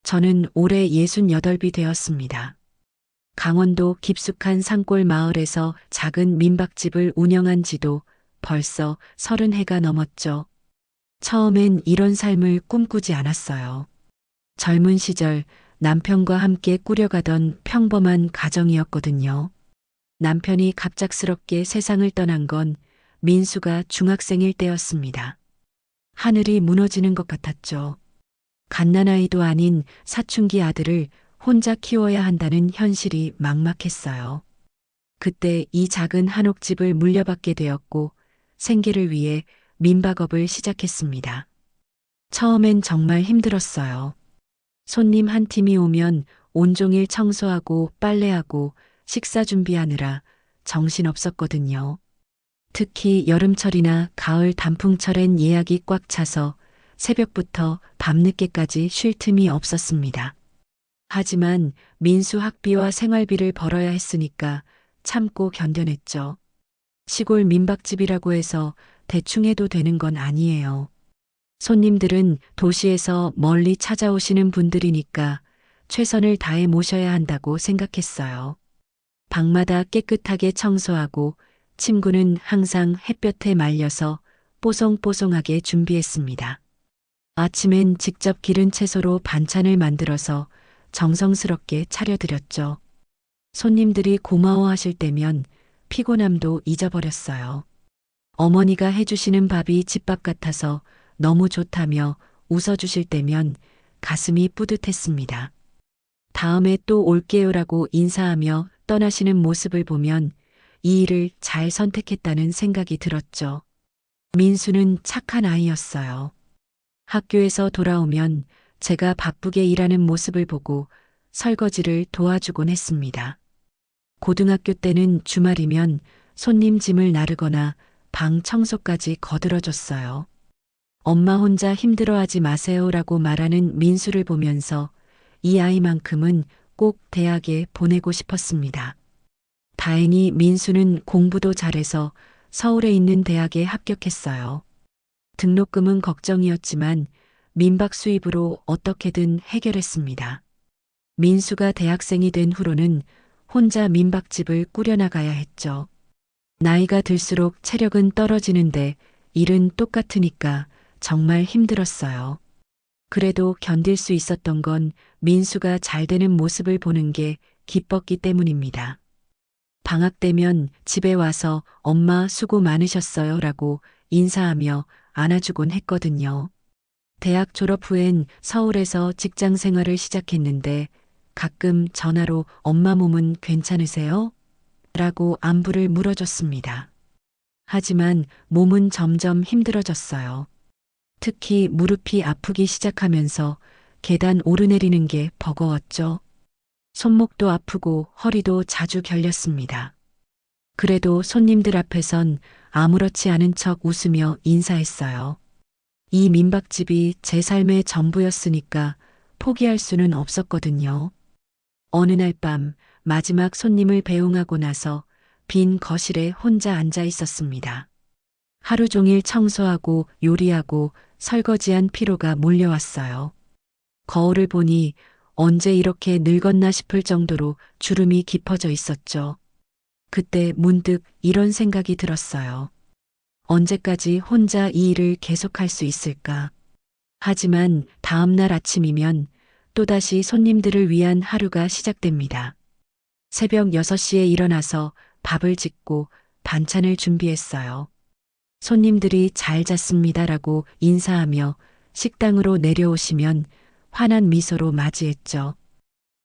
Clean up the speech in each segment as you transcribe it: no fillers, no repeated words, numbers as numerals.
저는 올해 68이 되었습니다. 강원도 깊숙한 산골 마을에서 작은 민박집을 운영한 지도 벌써 30해가 넘었죠. 처음엔 이런 삶을 꿈꾸지 않았어요. 젊은 시절 남편과 함께 꾸려가던 평범한 가정이었거든요. 남편이 갑작스럽게 세상을 떠난 건 민수가 중학생일 때였습니다. 하늘이 무너지는 것 같았죠. 갓난아이도 아닌 사춘기 아들을 혼자 키워야 한다는 현실이 막막했어요. 그때 이 작은 한옥집을 물려받게 되었고 생계를 위해 민박업을 시작했습니다. 처음엔 정말 힘들었어요. 손님 한 팀이 오면 온종일 청소하고 빨래하고 식사 준비하느라 정신없었거든요. 특히 여름철이나 가을 단풍철엔 예약이 꽉 차서 새벽부터 밤늦게까지 쉴 틈이 없었습니다. 하지만 민수 학비와 생활비를 벌어야 했으니까 참고 견뎌냈죠. 시골 민박집이라고 해서 대충 해도 되는 건 아니에요. 손님들은 도시에서 멀리 찾아오시는 분들이니까 최선을 다해 모셔야 한다고 생각했어요. 방마다 깨끗하게 청소하고 침구는 항상 햇볕에 말려서 뽀송뽀송하게 준비했습니다. 아침엔 직접 기른 채소로 반찬을 만들어서 정성스럽게 차려드렸죠. 손님들이 고마워하실 때면 피곤함도 잊어버렸어요. 어머니가 해주시는 밥이 집밥 같아서 너무 좋다며 웃어주실 때면 가슴이 뿌듯했습니다. 다음에 또 올게요라고 인사하며 떠나시는 모습을 보면 이 일을 잘 선택했다는 생각이 들었죠. 민수는 착한 아이였어요. 학교에서 돌아오면 제가 바쁘게 일하는 모습을 보고 설거지를 도와주곤 했습니다. 고등학교 때는 주말이면 손님 짐을 나르거나 방 청소까지 거들어줬어요. 엄마 혼자 힘들어하지 마세요라고 말하는 민수를 보면서 이 아이만큼은 꼭 대학에 보내고 싶었습니다. 다행히 민수는 공부도 잘해서 서울에 있는 대학에 합격했어요. 등록금은 걱정이었지만 민박 수입으로 어떻게든 해결했습니다. 민수가 대학생이 된 후로는 혼자 민박집을 꾸려나가야 했죠. 나이가 들수록 체력은 떨어지는데 일은 똑같으니까 정말 힘들었어요. 그래도 견딜 수 있었던 건 민수가 잘 되는 모습을 보는 게 기뻤기 때문입니다. 방학 되면 집에 와서 엄마 수고 많으셨어요 라고 인사하며 안아주곤 했거든요. 대학 졸업 후엔 서울에서 직장 생활을 시작했는데 가끔 전화로 엄마 몸은 괜찮으세요? 라고 안부를 물어줬습니다. 하지만 몸은 점점 힘들어졌어요. 특히 무릎이 아프기 시작하면서 계단 오르내리는 게 버거웠죠. 손목도 아프고 허리도 자주 결렸습니다. 그래도 손님들 앞에선 아무렇지 않은 척 웃으며 인사했어요. 이 민박집이 제 삶의 전부였으니까 포기할 수는 없었거든요. 어느 날 밤 마지막 손님을 배웅하고 나서 빈 거실에 혼자 앉아 있었습니다. 하루 종일 청소하고 요리하고 설거지한 피로가 몰려왔어요. 거울을 보니 언제 이렇게 늙었나 싶을 정도로 주름이 깊어져 있었죠. 그때 문득 이런 생각이 들었어요. 언제까지 혼자 이 일을 계속할 수 있을까? 하지만 다음 날 아침이면 또다시 손님들을 위한 하루가 시작됩니다. 새벽 6시에 일어나서 밥을 짓고 반찬을 준비했어요. 손님들이 잘 잤습니다라고 인사하며 식당으로 내려오시면 환한 미소로 맞이했죠.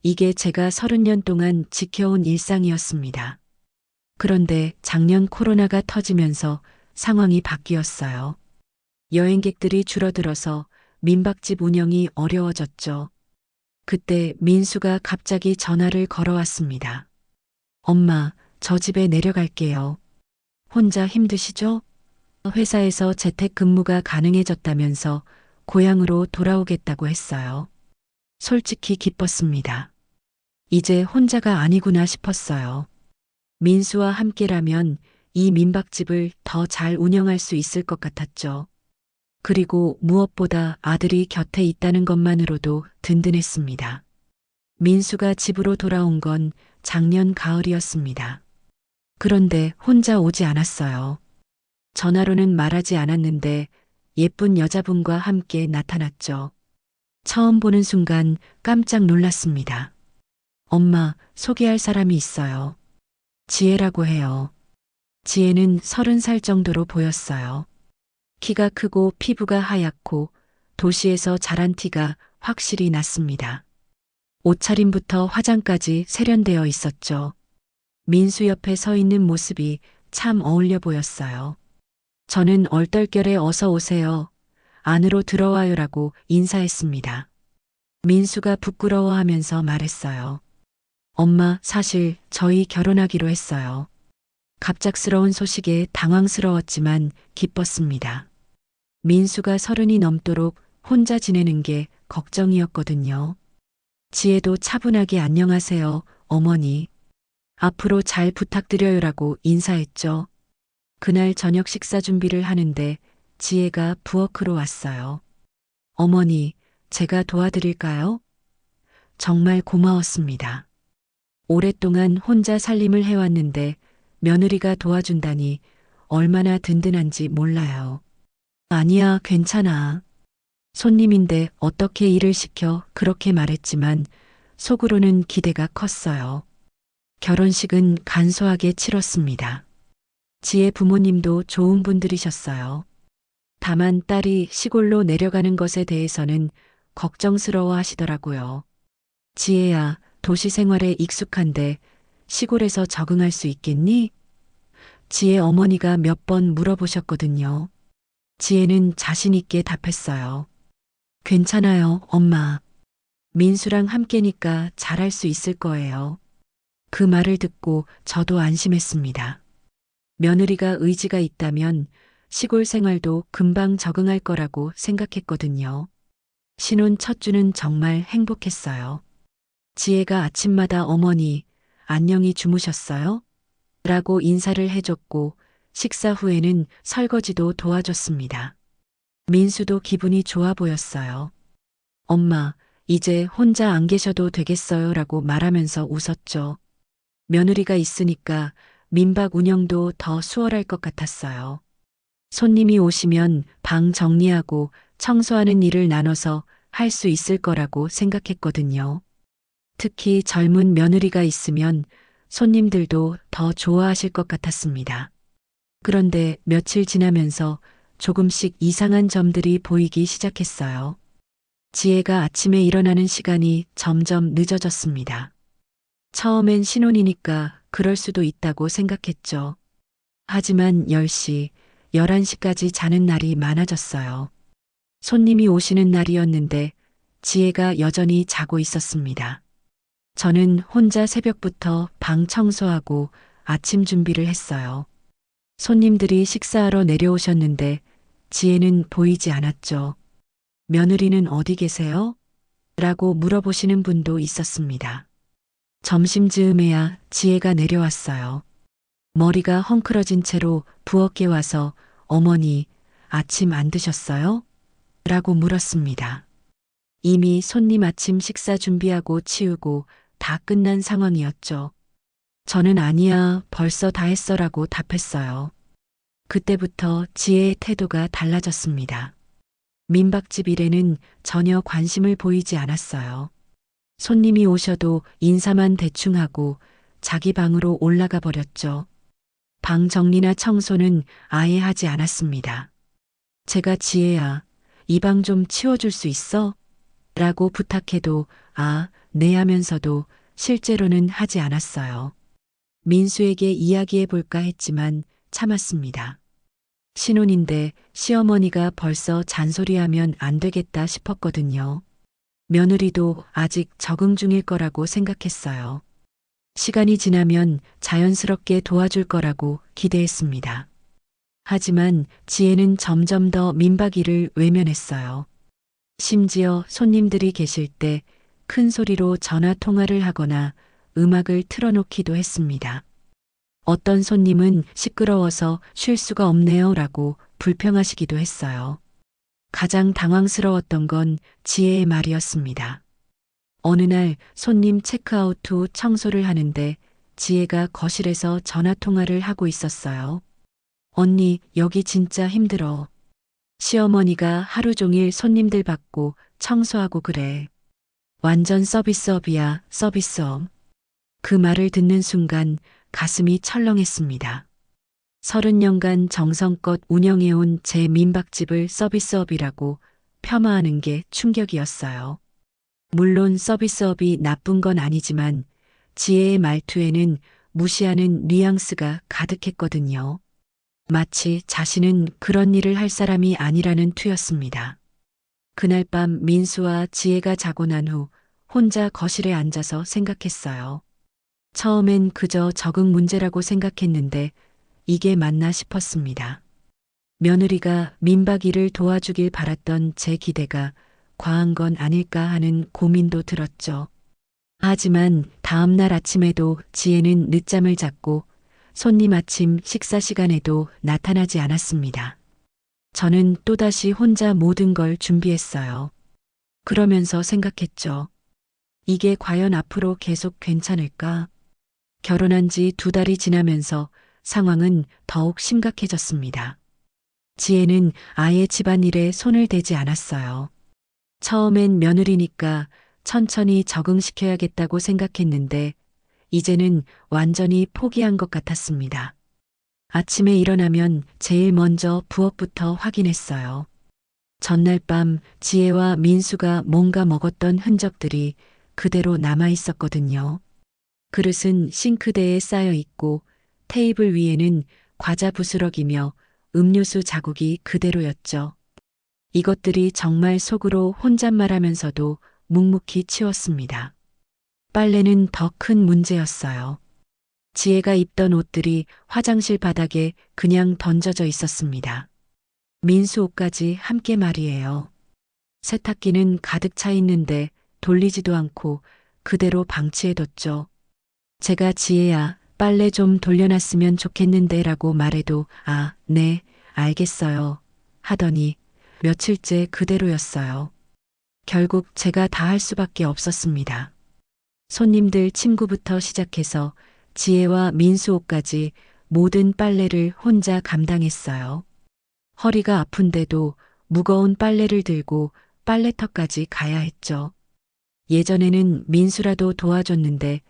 이게 제가 30년 동안 지켜온 일상이었습니다. 그런데 작년 코로나가 터지면서 상황이 바뀌었어요. 여행객들이 줄어들어서 민박집 운영이 어려워졌죠. 그때 민수가 갑자기 전화를 걸어왔습니다. 엄마, 저 집에 내려갈게요. 혼자 힘드시죠? 회사에서 재택근무가 가능해졌다면서 고향으로 돌아오겠다고 했어요. 솔직히 기뻤습니다. 이제 혼자가 아니구나 싶었어요. 민수와 함께라면 이 민박집을 더 잘 운영할 수 있을 것 같았죠. 그리고 무엇보다 아들이 곁에 있다는 것만으로도 든든했습니다. 민수가 집으로 돌아온 건 작년 가을이었습니다. 그런데 혼자 오지 않았어요. 전화로는 말하지 않았는데 예쁜 여자분과 함께 나타났죠. 처음 보는 순간 깜짝 놀랐습니다. 엄마, 소개할 사람이 있어요. 지혜라고 해요. 지혜는 30살 정도로 보였어요. 키가 크고 피부가 하얗고 도시에서 자란 티가 확실히 났습니다. 옷차림부터 화장까지 세련되어 있었죠. 민수 옆에 서 있는 모습이 참 어울려 보였어요. 저는 얼떨결에 어서 오세요. 안으로 들어와요라고 인사했습니다. 민수가 부끄러워하면서 말했어요. 엄마, 사실 저희 결혼하기로 했어요. 갑작스러운 소식에 당황스러웠지만 기뻤습니다. 민수가 30이 넘도록 혼자 지내는 게 걱정이었거든요. 지혜도 차분하게 안녕하세요, 어머니. 앞으로 잘 부탁드려요라고 인사했죠. 그날 저녁 식사 준비를 하는데 지혜가 부엌으로 왔어요. 어머니, 제가 도와드릴까요? 정말 고마웠습니다. 오랫동안 혼자 살림을 해왔는데 며느리가 도와준다니 얼마나 든든한지 몰라요. 아니야, 괜찮아. 손님인데 어떻게 일을 시켜 그렇게 말했지만 속으로는 기대가 컸어요. 결혼식은 간소하게 치렀습니다. 지혜 부모님도 좋은 분들이셨어요. 다만 딸이 시골로 내려가는 것에 대해서는 걱정스러워 하시더라고요. 지혜야, 도시 생활에 익숙한데 시골에서 적응할 수 있겠니? 지혜 어머니가 몇 번 물어보셨거든요. 지혜는 자신 있게 답했어요. 괜찮아요, 엄마. 민수랑 함께니까 잘할 수 있을 거예요. 그 말을 듣고 저도 안심했습니다. 며느리가 의지가 있다면 시골 생활도 금방 적응할 거라고 생각했거든요. 신혼 첫 주는 정말 행복했어요. 지혜가 아침마다 어머니, 안녕히 주무셨어요? 라고 인사를 해줬고 식사 후에는 설거지도 도와줬습니다. 민수도 기분이 좋아 보였어요. 엄마, 이제 혼자 안 계셔도 되겠어요 라고 말하면서 웃었죠. 며느리가 있으니까 민박 운영도 더 수월할 것 같았어요. 손님이 오시면 방 정리하고 청소하는 일을 나눠서 할 수 있을 거라고 생각했거든요. 특히 젊은 며느리가 있으면 손님들도 더 좋아하실 것 같았습니다. 그런데 며칠 지나면서 조금씩 이상한 점들이 보이기 시작했어요. 지혜가 아침에 일어나는 시간이 점점 늦어졌습니다. 처음엔 신혼이니까 그럴 수도 있다고 생각했죠. 하지만 10시, 11시까지 자는 날이 많아졌어요. 손님이 오시는 날이었는데 지혜가 여전히 자고 있었습니다. 저는 혼자 새벽부터 방 청소하고 아침 준비를 했어요. 손님들이 식사하러 내려오셨는데 지혜는 보이지 않았죠. 며느리는 어디 계세요? 라고 물어보시는 분도 있었습니다. 점심즈음에야 지혜가 내려왔어요. 머리가 헝클어진 채로 부엌에 와서 어머니, 아침 안 드셨어요? 라고 물었습니다. 이미 손님 아침 식사 준비하고 치우고 다 끝난 상황이었죠. 저는 아니야, 벌써 다 했어라고 답했어요. 그때부터 지혜의 태도가 달라졌습니다. 민박집 일에는 전혀 관심을 보이지 않았어요. 손님이 오셔도 인사만 대충 하고 자기 방으로 올라가 버렸죠. 방 정리나 청소는 아예 하지 않았습니다. 제가 지혜야, 이 방 좀 치워줄 수 있어? 라고 부탁해도 아, 네 하면서도 실제로는 하지 않았어요. 민수에게 이야기해 볼까 했지만 참았습니다. 신혼인데 시어머니가 벌써 잔소리하면 안 되겠다 싶었거든요. 며느리도 아직 적응 중일 거라고 생각했어요. 시간이 지나면 자연스럽게 도와줄 거라고 기대했습니다. 하지만 지혜는 점점 더 민박 일을 외면했어요. 심지어 손님들이 계실 때 큰 소리로 전화 통화를 하거나 음악을 틀어놓기도 했습니다. 어떤 손님은 시끄러워서 쉴 수가 없네요 라고 불평하시기도 했어요. 가장 당황스러웠던 건 지혜의 말이었습니다. 어느 날 손님 체크아웃 후 청소를 하는데 지혜가 거실에서 전화 통화를 하고 있었어요. 언니, 여기 진짜 힘들어. 시어머니가 하루 종일 손님들 받고 청소하고 그래. 완전 서비스업이야, 서비스업. 그 말을 듣는 순간 가슴이 철렁했습니다. 30년간 정성껏 운영해온 제 민박집을 서비스업이라고 폄하하는 게 충격이었어요. 물론 서비스업이 나쁜 건 아니지만 지혜의 말투에는 무시하는 뉘앙스가 가득했거든요. 마치 자신은 그런 일을 할 사람이 아니라는 투였습니다. 그날 밤 민수와 지혜가 자고 난 후 혼자 거실에 앉아서 생각했어요. 처음엔 그저 적응 문제라고 생각했는데 이게 맞나 싶었습니다. 며느리가 민박 일을 도와주길 바랐던 제 기대가 과한 건 아닐까 하는 고민도 들었죠. 하지만 다음 날 아침에도 지혜는 늦잠을 잤고 손님 아침 식사 시간에도 나타나지 않았습니다. 저는 또다시 혼자 모든 걸 준비했어요. 그러면서 생각했죠. 이게 과연 앞으로 계속 괜찮을까? 결혼한 지 2달이 지나면서 상황은 더욱 심각해졌습니다. 지혜는 아예 집안일에 손을 대지 않았어요. 처음엔 며느리니까 천천히 적응시켜야겠다고 생각했는데 이제는 완전히 포기한 것 같았습니다. 아침에 일어나면 제일 먼저 부엌부터 확인했어요. 전날 밤 지혜와 민수가 뭔가 먹었던 흔적들이 그대로 남아 있었거든요. 그릇은 싱크대에 쌓여 있고 테이블 위에는 과자 부스러기며 음료수 자국이 그대로였죠. 이것들이 정말 속으로 혼잣말하면서도 묵묵히 치웠습니다. 빨래는 더 큰 문제였어요. 지혜가 입던 옷들이 화장실 바닥에 그냥 던져져 있었습니다. 민수 옷까지 함께 말이에요. 세탁기는 가득 차 있는데 돌리지도 않고 그대로 방치해뒀죠. 제가 지혜야, 빨래 좀 돌려놨으면 좋겠는데 라고 말해도 아, 네, 알겠어요. 하더니 며칠째 그대로였어요. 결국 제가 다 할 수밖에 없었습니다. 손님들 침구부터 시작해서 지혜와 민수 옷까지 모든 빨래를 혼자 감당했어요. 허리가 아픈데도 무거운 빨래를 들고 빨래터까지 가야 했죠. 예전에는 민수라도 도와줬는데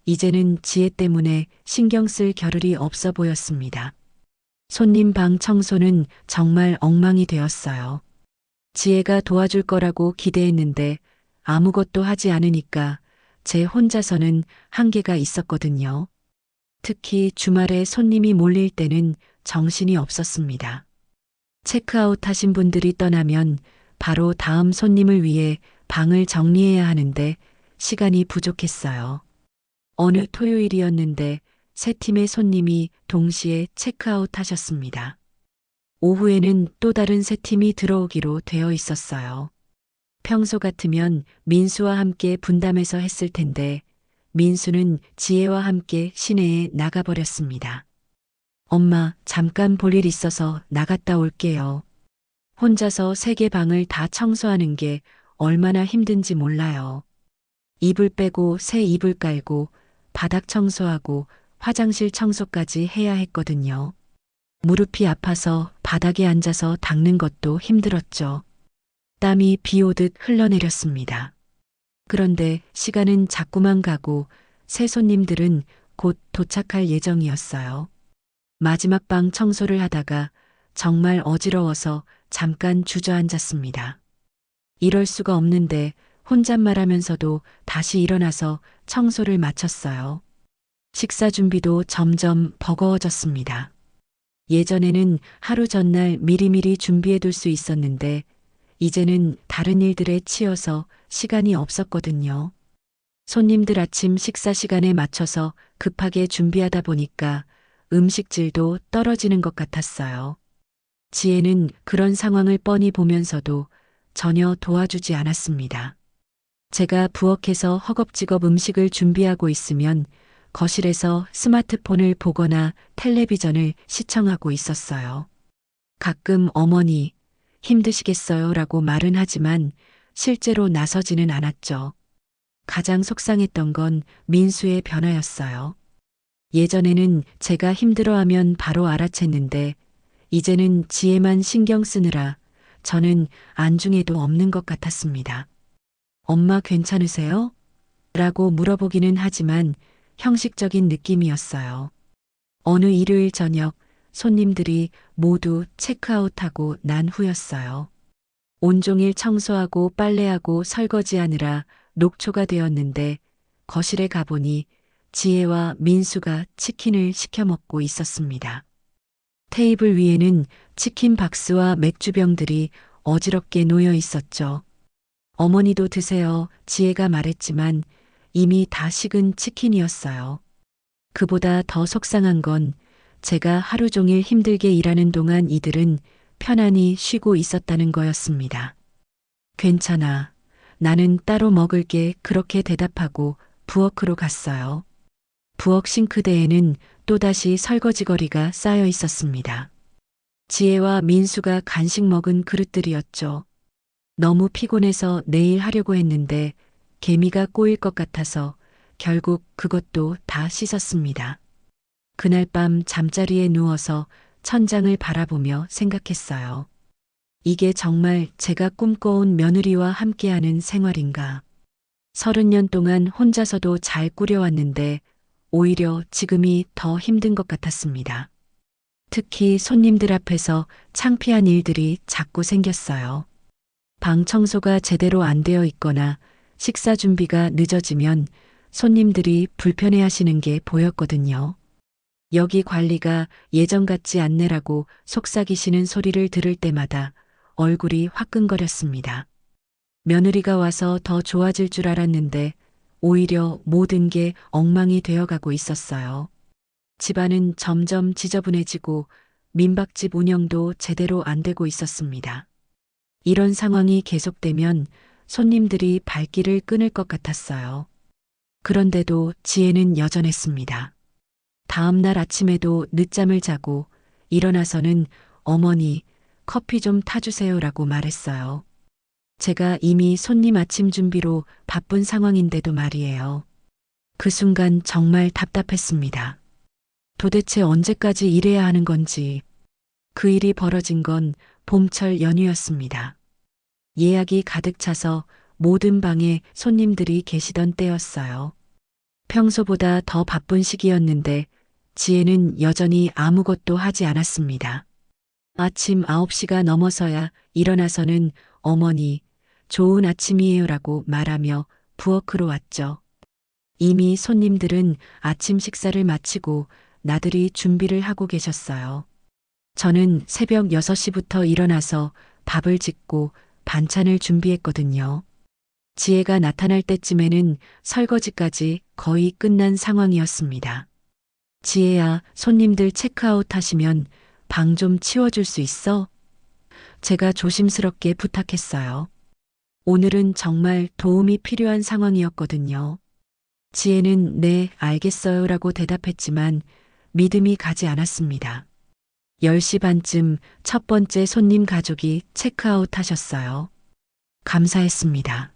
이제는 지혜 때문에 신경 쓸 겨를이 없어 보였습니다. 손님 방 청소는 정말 엉망이 되었어요. 지혜가 도와줄 거라고 기대했는데 아무것도 하지 않으니까 제 혼자서는 한계가 있었거든요. 특히 주말에 손님이 몰릴 때는 정신이 없었습니다. 체크아웃 하신 분들이 떠나면 바로 다음 손님을 위해 방을 정리해야 하는데 시간이 부족했어요. 어느 토요일이었는데 세 팀의 손님이 동시에 체크아웃 하셨습니다. 오후에는 또 다른 세 팀이 들어오기로 되어 있었어요. 평소 같으면 민수와 함께 분담해서 했을 텐데 민수는 지혜와 함께 시내에 나가버렸습니다. 엄마, 잠깐 볼 일 있어서 나갔다 올게요. 혼자서 3개 방을 다 청소하는 게 얼마나 힘든지 몰라요. 이불 빼고 새 이불 깔고 바닥 청소하고 화장실 청소까지 해야 했거든요. 무릎이 아파서 바닥에 앉아서 닦는 것도 힘들었죠. 땀이 비 오듯 흘러내렸습니다. 그런데 시간은 자꾸만 가고 새 손님들은 곧 도착할 예정이었어요. 마지막 방 청소를 하다가 정말 어지러워서 잠깐 주저앉았습니다. 이럴 수가 없는데 혼잣말하면서도 다시 일어나서 청소를 마쳤어요. 식사 준비도 점점 버거워졌습니다. 예전에는 하루 전날 미리미리 준비해둘 수 있었는데 이제는 다른 일들에 치여서 시간이 없었거든요. 손님들 아침 식사 시간에 맞춰서 급하게 준비하다 보니까 음식질도 떨어지는 것 같았어요. 지혜는 그런 상황을 뻔히 보면서도 전혀 도와주지 않았습니다. 제가 부엌에서 허겁지겁 음식을 준비하고 있으면 거실에서 스마트폰을 보거나 텔레비전을 시청하고 있었어요. 가끔 어머니, 힘드시겠어요 라고 말은 하지만 실제로 나서지는 않았죠. 가장 속상했던 건 민수의 변화였어요. 예전에는 제가 힘들어하면 바로 알아챘는데 이제는 지혜만 신경 쓰느라 저는 안중에도 없는 것 같았습니다. 엄마 괜찮으세요? 라고 물어보기는 하지만 형식적인 느낌이었어요. 어느 일요일 저녁 손님들이 모두 체크아웃하고 난 후였어요. 온종일 청소하고 빨래하고 설거지하느라 녹초가 되었는데 거실에 가보니 지혜와 민수가 치킨을 시켜 먹고 있었습니다. 테이블 위에는 치킨 박스와 맥주병들이 어지럽게 놓여 있었죠. 어머니도 드세요. 지혜가 말했지만 이미 다 식은 치킨이었어요. 그보다 더 속상한 건 제가 하루 종일 힘들게 일하는 동안 이들은 편안히 쉬고 있었다는 거였습니다. 괜찮아. 나는 따로 먹을게. 그렇게 대답하고 부엌으로 갔어요. 부엌 싱크대에는 또다시 설거지거리가 쌓여 있었습니다. 지혜와 민수가 간식 먹은 그릇들이었죠. 너무 피곤해서 내일 하려고 했는데 개미가 꼬일 것 같아서 결국 그것도 다 씻었습니다. 그날 밤 잠자리에 누워서 천장을 바라보며 생각했어요. 이게 정말 제가 꿈꿔온 며느리와 함께하는 생활인가. 30년 동안 혼자서도 잘 꾸려왔는데 오히려 지금이 더 힘든 것 같았습니다. 특히 손님들 앞에서 창피한 일들이 자꾸 생겼어요. 방 청소가 제대로 안 되어 있거나 식사 준비가 늦어지면 손님들이 불편해하시는 게 보였거든요. 여기 관리가 예전 같지 않네라고 속삭이시는 소리를 들을 때마다 얼굴이 화끈거렸습니다. 며느리가 와서 더 좋아질 줄 알았는데 오히려 모든 게 엉망이 되어가고 있었어요. 집안은 점점 지저분해지고 민박집 운영도 제대로 안 되고 있었습니다. 이런 상황이 계속되면 손님들이 발길을 끊을 것 같았어요. 그런데도 지혜는 여전했습니다. 다음 날 아침에도 늦잠을 자고 일어나서는 어머니 커피 좀 타주세요라고 말했어요. 제가 이미 손님 아침 준비로 바쁜 상황인데도 말이에요. 그 순간 정말 답답했습니다. 도대체 언제까지 일해야 하는 건지. 그 일이 벌어진 건 봄철 연휴였습니다. 예약이 가득 차서 모든 방에 손님들이 계시던 때였어요. 평소보다 더 바쁜 시기였는데 지혜는 여전히 아무것도 하지 않았습니다. 아침 9시가 넘어서야 일어나서는 어머니, 좋은 아침이에요라고 말하며 부엌으로 왔죠. 이미 손님들은 아침 식사를 마치고 나들이 준비를 하고 계셨어요. 저는 새벽 6시부터 일어나서 밥을 짓고 반찬을 준비했거든요. 지혜가 나타날 때쯤에는 설거지까지 거의 끝난 상황이었습니다. 지혜야, 손님들 체크아웃 하시면 방 좀 치워줄 수 있어? 제가 조심스럽게 부탁했어요. 오늘은 정말 도움이 필요한 상황이었거든요. 지혜는 네, 알겠어요라고 대답했지만 믿음이 가지 않았습니다. 10시 반쯤 첫 번째 손님 가족이 체크아웃 하셨어요. 감사했습니다.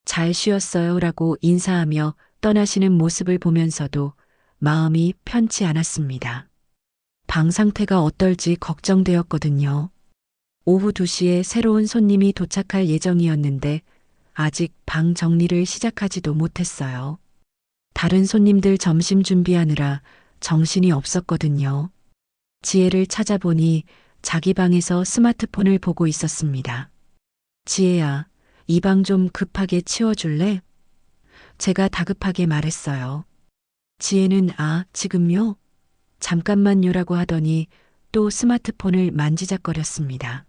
잘 쉬었어요라고 인사하며 떠나시는 모습을 보면서도 마음이 편치 않았습니다. 방 상태가 어떨지 걱정되었거든요. 오후 2시에 새로운 손님이 도착할 예정이었는데 아직 방 정리를 시작하지도 못했어요. 다른 손님들 점심 준비하느라 정신이 없었거든요. 지혜를 찾아보니 자기 방에서 스마트폰을 보고 있었습니다. 지혜야, 이 방 좀 급하게 치워줄래? 제가 다급하게 말했어요. 지혜는 지금요? 잠깐만요라고 하더니 또 스마트폰을 만지작거렸습니다.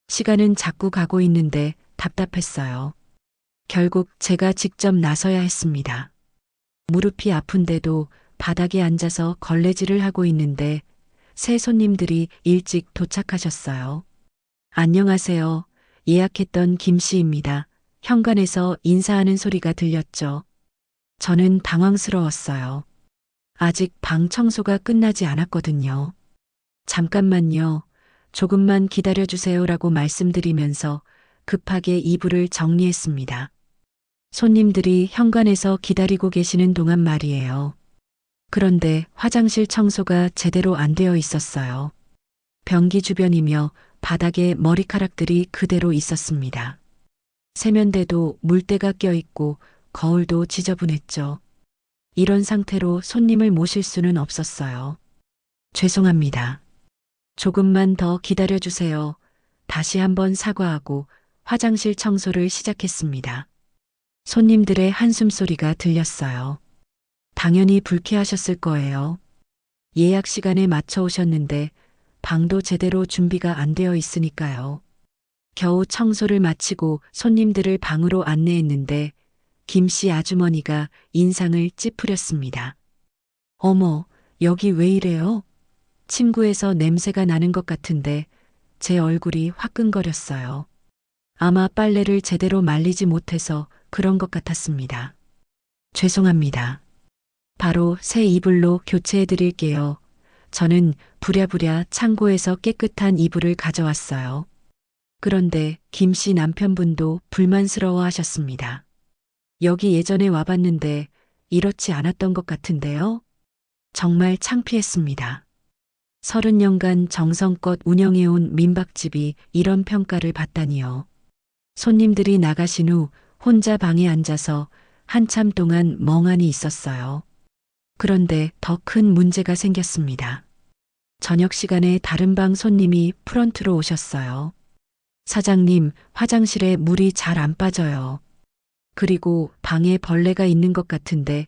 시간은 자꾸 가고 있는데 답답했어요. 결국 제가 직접 나서야 했습니다. 무릎이 아픈데도 바닥에 앉아서 걸레질을 하고 있는데 새 손님들이 일찍 도착하셨어요. 안녕하세요. 예약했던 김 씨입니다. 현관에서 인사하는 소리가 들렸죠. 저는 당황스러웠어요. 아직 방 청소가 끝나지 않았거든요. 잠깐만요. 조금만 기다려주세요라고 말씀드리면서 급하게 이불을 정리했습니다. 손님들이 현관에서 기다리고 계시는 동안 말이에요. 그런데 화장실 청소가 제대로 안 되어 있었어요. 변기 주변이며 바닥에 머리카락들이 그대로 있었습니다. 세면대도 물때가 껴있고 거울도 지저분했죠. 이런 상태로 손님을 모실 수는 없었어요. 죄송합니다. 조금만 더 기다려주세요. 다시 한번 사과하고 화장실 청소를 시작했습니다. 손님들의 한숨소리가 들렸어요. 당연히 불쾌하셨을 거예요. 예약 시간에 맞춰 오셨는데 방도 제대로 준비가 안 되어 있으니까요. 겨우 청소를 마치고 손님들을 방으로 안내했는데 김씨 아주머니가 인상을 찌푸렸습니다. 어머, 여기 왜 이래요? 침구에서 냄새가 나는 것 같은데 제 얼굴이 화끈거렸어요. 아마 빨래를 제대로 말리지 못해서 그런 것 같았습니다. 죄송합니다. 바로 새 이불로 교체해 드릴게요. 저는 부랴부랴 창고에서 깨끗한 이불을 가져왔어요. 그런데 김 씨 남편분도 불만스러워 하셨습니다. 여기 예전에 와봤는데 이렇지 않았던 것 같은데요? 정말 창피했습니다. 30년간 정성껏 운영해온 민박집이 이런 평가를 받다니요. 손님들이 나가신 후 혼자 방에 앉아서 한참 동안 멍하니 있었어요. 그런데 더 큰 문제가 생겼습니다. 저녁 시간에 다른 방 손님이 프런트로 오셨어요. 사장님, 화장실에 물이 잘 안 빠져요. 그리고 방에 벌레가 있는 것 같은데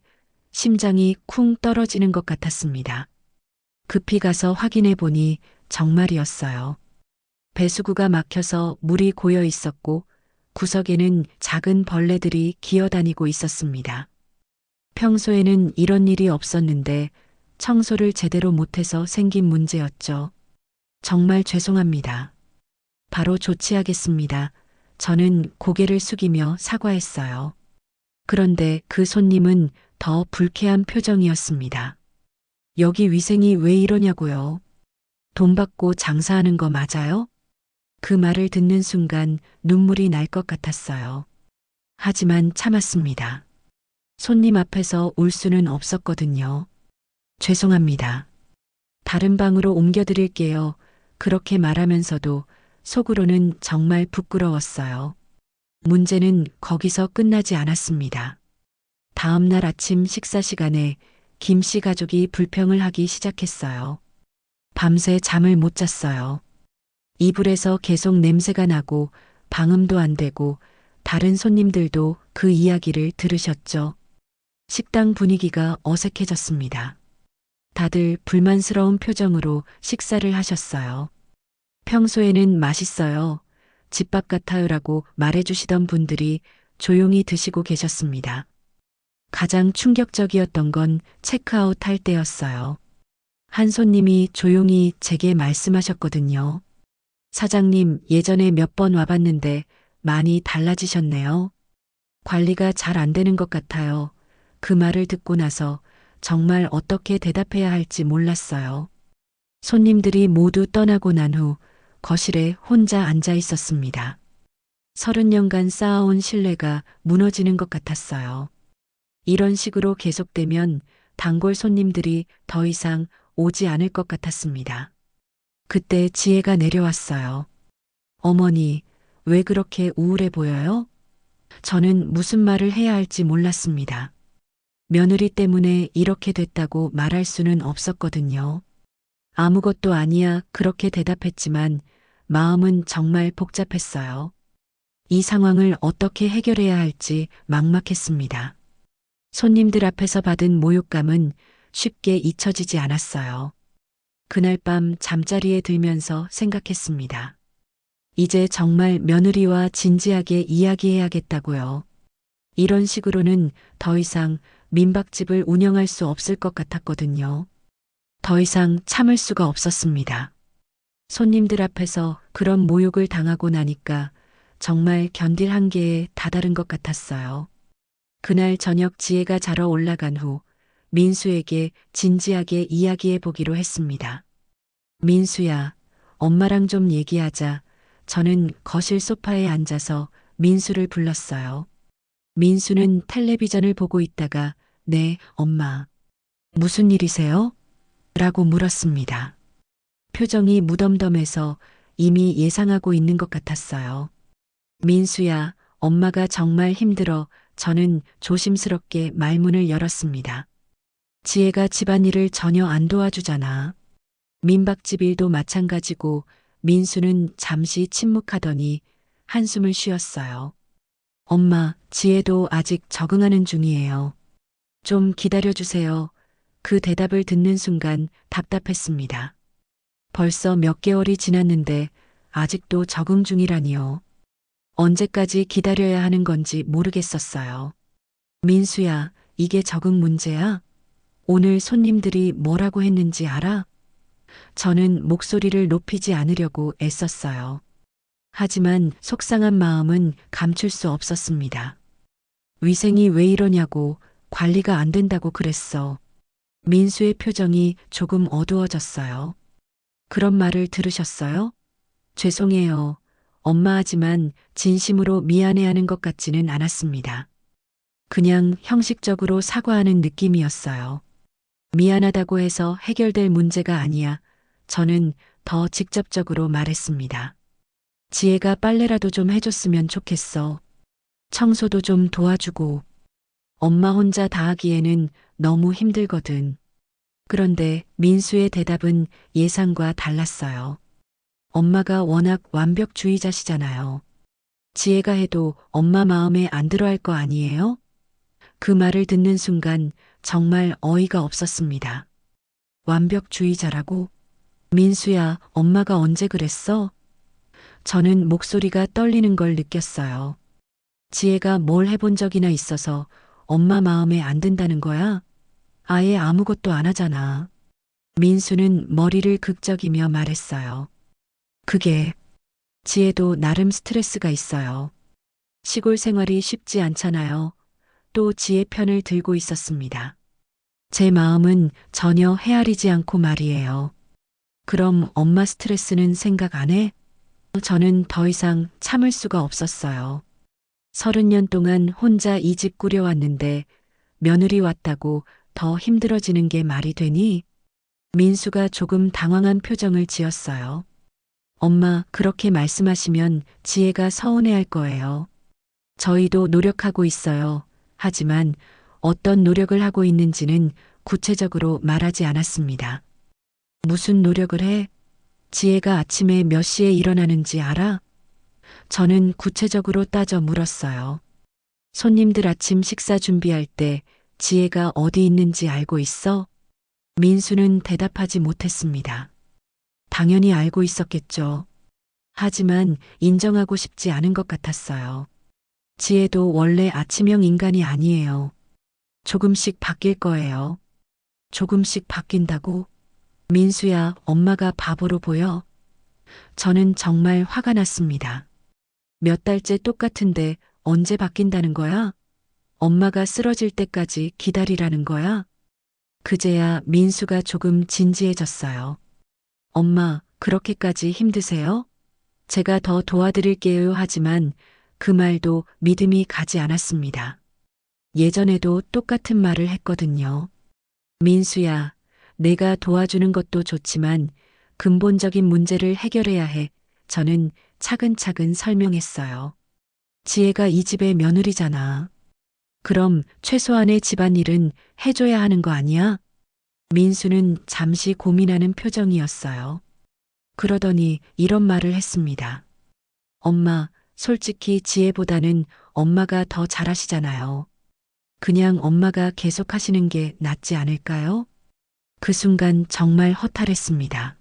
심장이 쿵 떨어지는 것 같았습니다. 급히 가서 확인해 보니 정말이었어요. 배수구가 막혀서 물이 고여 있었고 구석에는 작은 벌레들이 기어다니고 있었습니다. 평소에는 이런 일이 없었는데 청소를 제대로 못해서 생긴 문제였죠. 정말 죄송합니다. 바로 조치하겠습니다. 저는 고개를 숙이며 사과했어요. 그런데 그 손님은 더 불쾌한 표정이었습니다. 여기 위생이 왜 이러냐고요? 돈 받고 장사하는 거 맞아요? 그 말을 듣는 순간 눈물이 날 것 같았어요. 하지만 참았습니다. 손님 앞에서 울 수는 없었거든요. 죄송합니다. 다른 방으로 옮겨드릴게요. 그렇게 말하면서도 속으로는 정말 부끄러웠어요. 문제는 거기서 끝나지 않았습니다. 다음 날 아침 식사 시간에 김 씨 가족이 불평을 하기 시작했어요. 밤새 잠을 못 잤어요. 이불에서 계속 냄새가 나고 방음도 안 되고 다른 손님들도 그 이야기를 들으셨죠. 식당 분위기가 어색해졌습니다. 다들 불만스러운 표정으로 식사를 하셨어요. 평소에는 맛있어요. 집밥 같아요라고 말해주시던 분들이 조용히 드시고 계셨습니다. 가장 충격적이었던 건 체크아웃 할 때였어요. 한 손님이 조용히 제게 말씀하셨거든요. 사장님, 예전에 몇 번 와봤는데 많이 달라지셨네요. 관리가 잘 안 되는 것 같아요. 그 말을 듣고 나서 정말 어떻게 대답해야 할지 몰랐어요. 손님들이 모두 떠나고 난 후 거실에 혼자 앉아 있었습니다. 30년간 쌓아온 신뢰가 무너지는 것 같았어요. 이런 식으로 계속되면 단골 손님들이 더 이상 오지 않을 것 같았습니다. 그때 지혜가 내려왔어요. 어머니, 왜 그렇게 우울해 보여요? 저는 무슨 말을 해야 할지 몰랐습니다. 며느리 때문에 이렇게 됐다고 말할 수는 없었거든요. 아무것도 아니야 그렇게 대답했지만 마음은 정말 복잡했어요. 이 상황을 어떻게 해결해야 할지 막막했습니다. 손님들 앞에서 받은 모욕감은 쉽게 잊혀지지 않았어요. 그날 밤 잠자리에 들면서 생각했습니다. 이제 정말 며느리와 진지하게 이야기해야겠다고요. 이런 식으로는 더 이상 민박집을 운영할 수 없을 것 같았거든요. 더 이상 참을 수가 없었습니다. 손님들 앞에서 그런 모욕을 당하고 나니까 정말 견딜 한계에 다다른 것 같았어요. 그날 저녁 지혜가 자러 올라간 후 민수에게 진지하게 이야기해 보기로 했습니다. 민수야, 엄마랑 좀 얘기하자. 저는 거실 소파에 앉아서 민수를 불렀어요. 민수는 텔레비전을 보고 있다가 네, 엄마. 무슨 일이세요? 라고 물었습니다. 표정이 무덤덤해서 이미 예상하고 있는 것 같았어요. 민수야, 엄마가 정말 힘들어. 저는 조심스럽게 말문을 열었습니다. 지혜가 집안일을 전혀 안 도와주잖아. 민박집 일도 마찬가지고 민수는 잠시 침묵하더니 한숨을 쉬었어요. 엄마, 지혜도 아직 적응하는 중이에요. 좀 기다려주세요. 그 대답을 듣는 순간 답답했습니다. 벌써 몇 개월이 지났는데 아직도 적응 중이라니요. 언제까지 기다려야 하는 건지 모르겠었어요. 민수야, 이게 적응 문제야? 오늘 손님들이 뭐라고 했는지 알아? 저는 목소리를 높이지 않으려고 애썼어요. 하지만 속상한 마음은 감출 수 없었습니다. 위생이 왜 이러냐고, 관리가 안 된다고 그랬어. 민수의 표정이 조금 어두워졌어요. 그런 말을 들으셨어요? 죄송해요. 엄마 하지만 진심으로 미안해하는 것 같지는 않았습니다. 그냥 형식적으로 사과하는 느낌이었어요. 미안하다고 해서 해결될 문제가 아니야. 저는 더 직접적으로 말했습니다. 지혜가 빨래라도 좀 해줬으면 좋겠어. 청소도 좀 도와주고. 엄마 혼자 다 하기에는 너무 힘들거든. 그런데 민수의 대답은 예상과 달랐어요. 엄마가 워낙 완벽주의자시잖아요. 지혜가 해도 엄마 마음에 안 들어 할 거 아니에요? 그 말을 듣는 순간 정말 어이가 없었습니다. 완벽주의자라고? 민수야, 엄마가 언제 그랬어? 저는 목소리가 떨리는 걸 느꼈어요. 지혜가 뭘 해본 적이나 있어서 엄마 마음에 안 든다는 거야? 아예 아무것도 안 하잖아. 민수는 머리를 극적이며 말했어요. 그게 지혜도 나름 스트레스가 있어요. 시골 생활이 쉽지 않잖아요. 또 지혜 편을 들고 있었습니다. 제 마음은 전혀 헤아리지 않고 말이에요. 그럼 엄마 스트레스는 생각 안 해? 저는 더 이상 참을 수가 없었어요. 30년 동안 혼자 이 집 꾸려왔는데 며느리 왔다고 더 힘들어지는 게 말이 되니? 민수가 조금 당황한 표정을 지었어요. 엄마, 그렇게 말씀하시면 지혜가 서운해할 거예요. 저희도 노력하고 있어요. 하지만 어떤 노력을 하고 있는지는 구체적으로 말하지 않았습니다. 무슨 노력을 해? 지혜가 아침에 몇 시에 일어나는지 알아? 저는 구체적으로 따져 물었어요. 손님들 아침 식사 준비할 때 지혜가 어디 있는지 알고 있어? 민수는 대답하지 못했습니다. 당연히 알고 있었겠죠. 하지만 인정하고 싶지 않은 것 같았어요. 지혜도 원래 아침형 인간이 아니에요. 조금씩 바뀔 거예요. 조금씩 바뀐다고? 민수야, 엄마가 바보로 보여? 저는 정말 화가 났습니다. 몇 달째 똑같은데 언제 바뀐다는 거야? 엄마가 쓰러질 때까지 기다리라는 거야? 그제야 민수가 조금 진지해졌어요. 엄마, 그렇게까지 힘드세요? 제가 더 도와드릴게요 하지만 그 말도 믿음이 가지 않았습니다. 예전에도 똑같은 말을 했거든요. 민수야, 내가 도와주는 것도 좋지만 근본적인 문제를 해결해야 해. 저는 차근차근 설명했어요. 지혜가 이 집의 며느리잖아. 그럼 최소한의 집안일은 해줘야 하는 거 아니야? 민수는 잠시 고민하는 표정이었어요. 그러더니 이런 말을 했습니다. 엄마, 솔직히 지혜보다는 엄마가 더 잘하시잖아요. 그냥 엄마가 계속 하시는 게 낫지 않을까요? 그 순간 정말 허탈했습니다.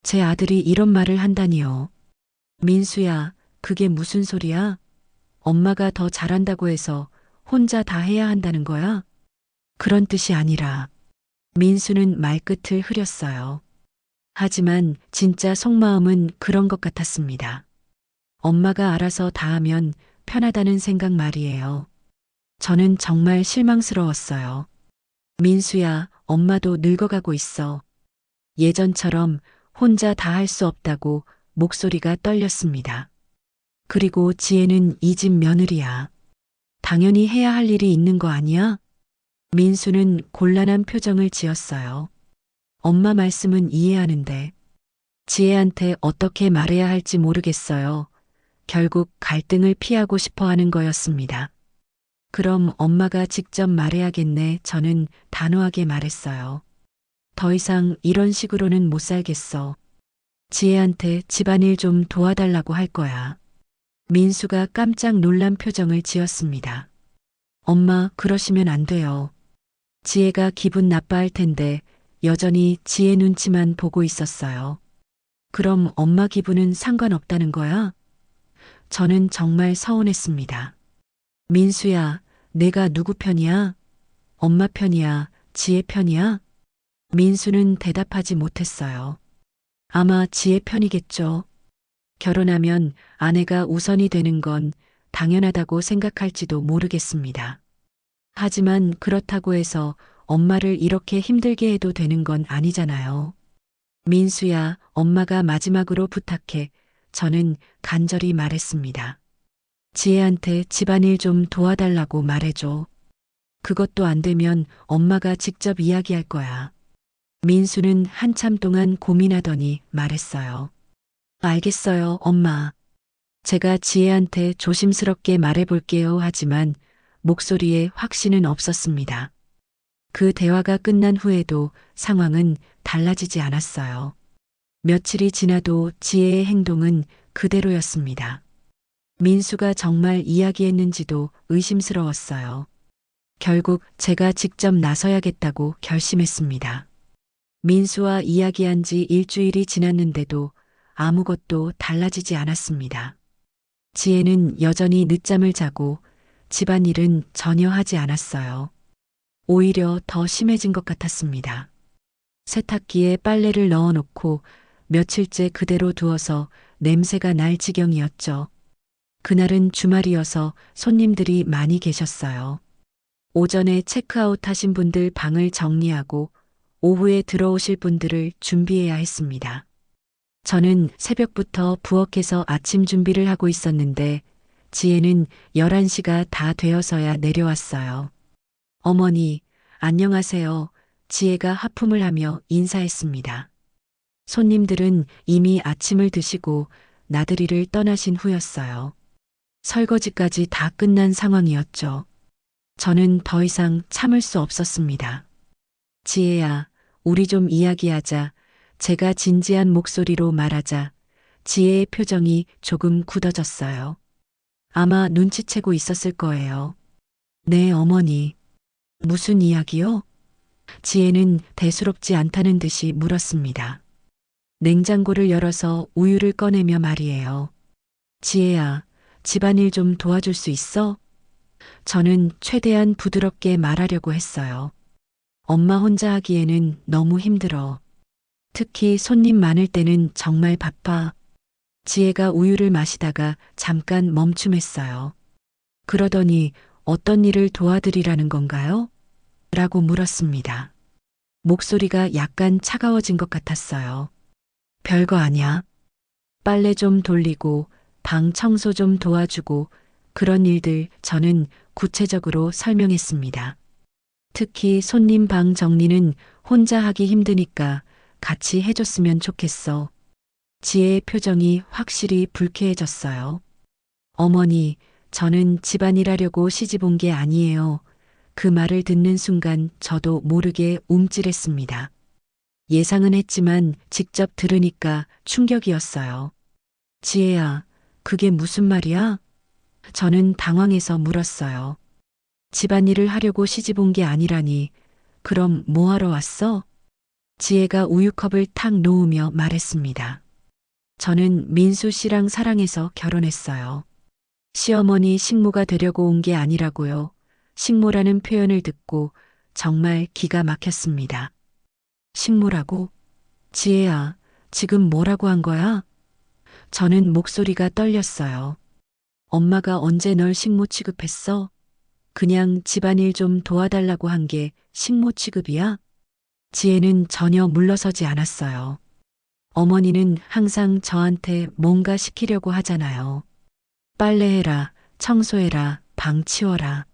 제 아들이 이런 말을 한다니요. 민수야, 그게 무슨 소리야? 엄마가 더 잘한다고 해서 혼자 다 해야 한다는 거야? 그런 뜻이 아니라. 민수는 말끝을 흐렸어요. 하지만 진짜 속마음은 그런 것 같았습니다. 엄마가 알아서 다 하면 편하다는 생각 말이에요. 저는 정말 실망스러웠어요. 민수야, 엄마도 늙어가고 있어. 예전처럼 혼자 다 할 수 없다고 목소리가 떨렸습니다. 그리고 지혜는 이 집 며느리야. 당연히 해야 할 일이 있는 거 아니야? 민수는 곤란한 표정을 지었어요. 엄마 말씀은 이해하는데 지혜한테 어떻게 말해야 할지 모르겠어요. 결국 갈등을 피하고 싶어 하는 거였습니다. 그럼 엄마가 직접 말해야겠네. 저는 단호하게 말했어요. 더 이상 이런 식으로는 못 살겠어. 지혜한테 집안일 좀 도와달라고 할 거야. 민수가 깜짝 놀란 표정을 지었습니다. 엄마, 그러시면 안 돼요. 지혜가 기분 나빠할 텐데 여전히 지혜 눈치만 보고 있었어요. 그럼 엄마 기분은 상관없다는 거야? 저는 정말 서운했습니다. 민수야, 내가 누구 편이야? 엄마 편이야? 지혜 편이야? 민수는 대답하지 못했어요. 아마 지혜 편이겠죠. 결혼하면 아내가 우선이 되는 건 당연하다고 생각할지도 모르겠습니다. 하지만 그렇다고 해서 엄마를 이렇게 힘들게 해도 되는 건 아니잖아요. 민수야, 엄마가 마지막으로 부탁해. 저는 간절히 말했습니다. 지혜한테 집안일 좀 도와달라고 말해줘. 그것도 안 되면 엄마가 직접 이야기할 거야. 민수는 한참 동안 고민하더니 말했어요. 알겠어요, 엄마. 제가 지혜한테 조심스럽게 말해볼게요. 하지만 목소리에 확신은 없었습니다. 그 대화가 끝난 후에도 상황은 달라지지 않았어요. 며칠이 지나도 지혜의 행동은 그대로였습니다. 민수가 정말 이야기했는지도 의심스러웠어요. 결국 제가 직접 나서야겠다고 결심했습니다. 민수와 이야기한 지 일주일이 지났는데도 아무것도 달라지지 않았습니다. 지혜는 여전히 늦잠을 자고 집안일은 전혀 하지 않았어요. 오히려 더 심해진 것 같았습니다. 세탁기에 빨래를 넣어놓고 며칠째 그대로 두어서 냄새가 날 지경이었죠. 그날은 주말이어서 손님들이 많이 계셨어요. 오전에 체크아웃 하신 분들 방을 정리하고 오후에 들어오실 분들을 준비해야 했습니다. 저는 새벽부터 부엌에서 아침 준비를 하고 있었는데 지혜는 11시가 다 되어서야 내려왔어요. 어머니, 안녕하세요. 지혜가 하품을 하며 인사했습니다. 손님들은 이미 아침을 드시고 나들이를 떠나신 후였어요. 설거지까지 다 끝난 상황이었죠. 저는 더 이상 참을 수 없었습니다. 지혜야, 우리 좀 이야기하자. 제가 진지한 목소리로 말하자 지혜의 표정이 조금 굳어졌어요. 아마 눈치채고 있었을 거예요. 네, 어머니. 무슨 이야기요? 지혜는 대수롭지 않다는 듯이 물었습니다. 냉장고를 열어서 우유를 꺼내며 말이에요. 지혜야, 집안일 좀 도와줄 수 있어? 저는 최대한 부드럽게 말하려고 했어요. 엄마 혼자 하기에는 너무 힘들어. 특히 손님 많을 때는 정말 바빠. 지혜가 우유를 마시다가 잠깐 멈춤했어요. 그러더니 어떤 일을 도와드리라는 건가요? 라고 물었습니다. 목소리가 약간 차가워진 것 같았어요. 별거 아냐. 빨래 좀 돌리고 방 청소 좀 도와주고 그런 일들 저는 구체적으로 설명했습니다. 특히 손님 방 정리는 혼자 하기 힘드니까 같이 해줬으면 좋겠어. 지혜의 표정이 확실히 불쾌해졌어요. 어머니, 저는 집안일 하려고 시집 온 게 아니에요. 그 말을 듣는 순간 저도 모르게 움찔했습니다. 예상은 했지만 직접 들으니까 충격이었어요. 지혜야, 그게 무슨 말이야? 저는 당황해서 물었어요. 집안일을 하려고 시집 온 게 아니라니. 그럼 뭐 하러 왔어? 지혜가 우유컵을 탁 놓으며 말했습니다. 저는 민수 씨랑 사랑해서 결혼했어요. 시어머니 식모가 되려고 온 게 아니라고요. 식모라는 표현을 듣고 정말 기가 막혔습니다. 식모라고? 지혜야, 지금 뭐라고 한 거야? 저는 목소리가 떨렸어요. 엄마가 언제 널 식모 취급했어? 그냥 집안일 좀 도와달라고 한 게 식모 취급이야? 지혜는 전혀 물러서지 않았어요. 어머니는 항상 저한테 뭔가 시키려고 하잖아요. 빨래해라, 청소해라, 방 치워라.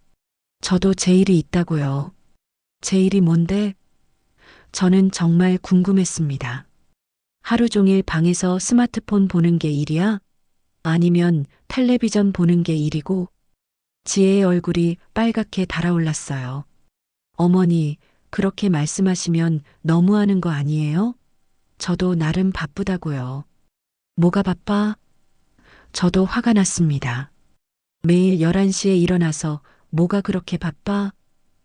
저도 제 일이 있다고요. 제 일이 뭔데? 저는 정말 궁금했습니다. 하루 종일 방에서 스마트폰 보는 게 일이야? 아니면 텔레비전 보는 게 일이고? 지혜의 얼굴이 빨갛게 달아올랐어요. 어머니, 그렇게 말씀하시면 너무하는 거 아니에요? 저도 나름 바쁘다고요. 뭐가 바빠? 저도 화가 났습니다. 매일 11시에 일어나서 뭐가 그렇게 바빠?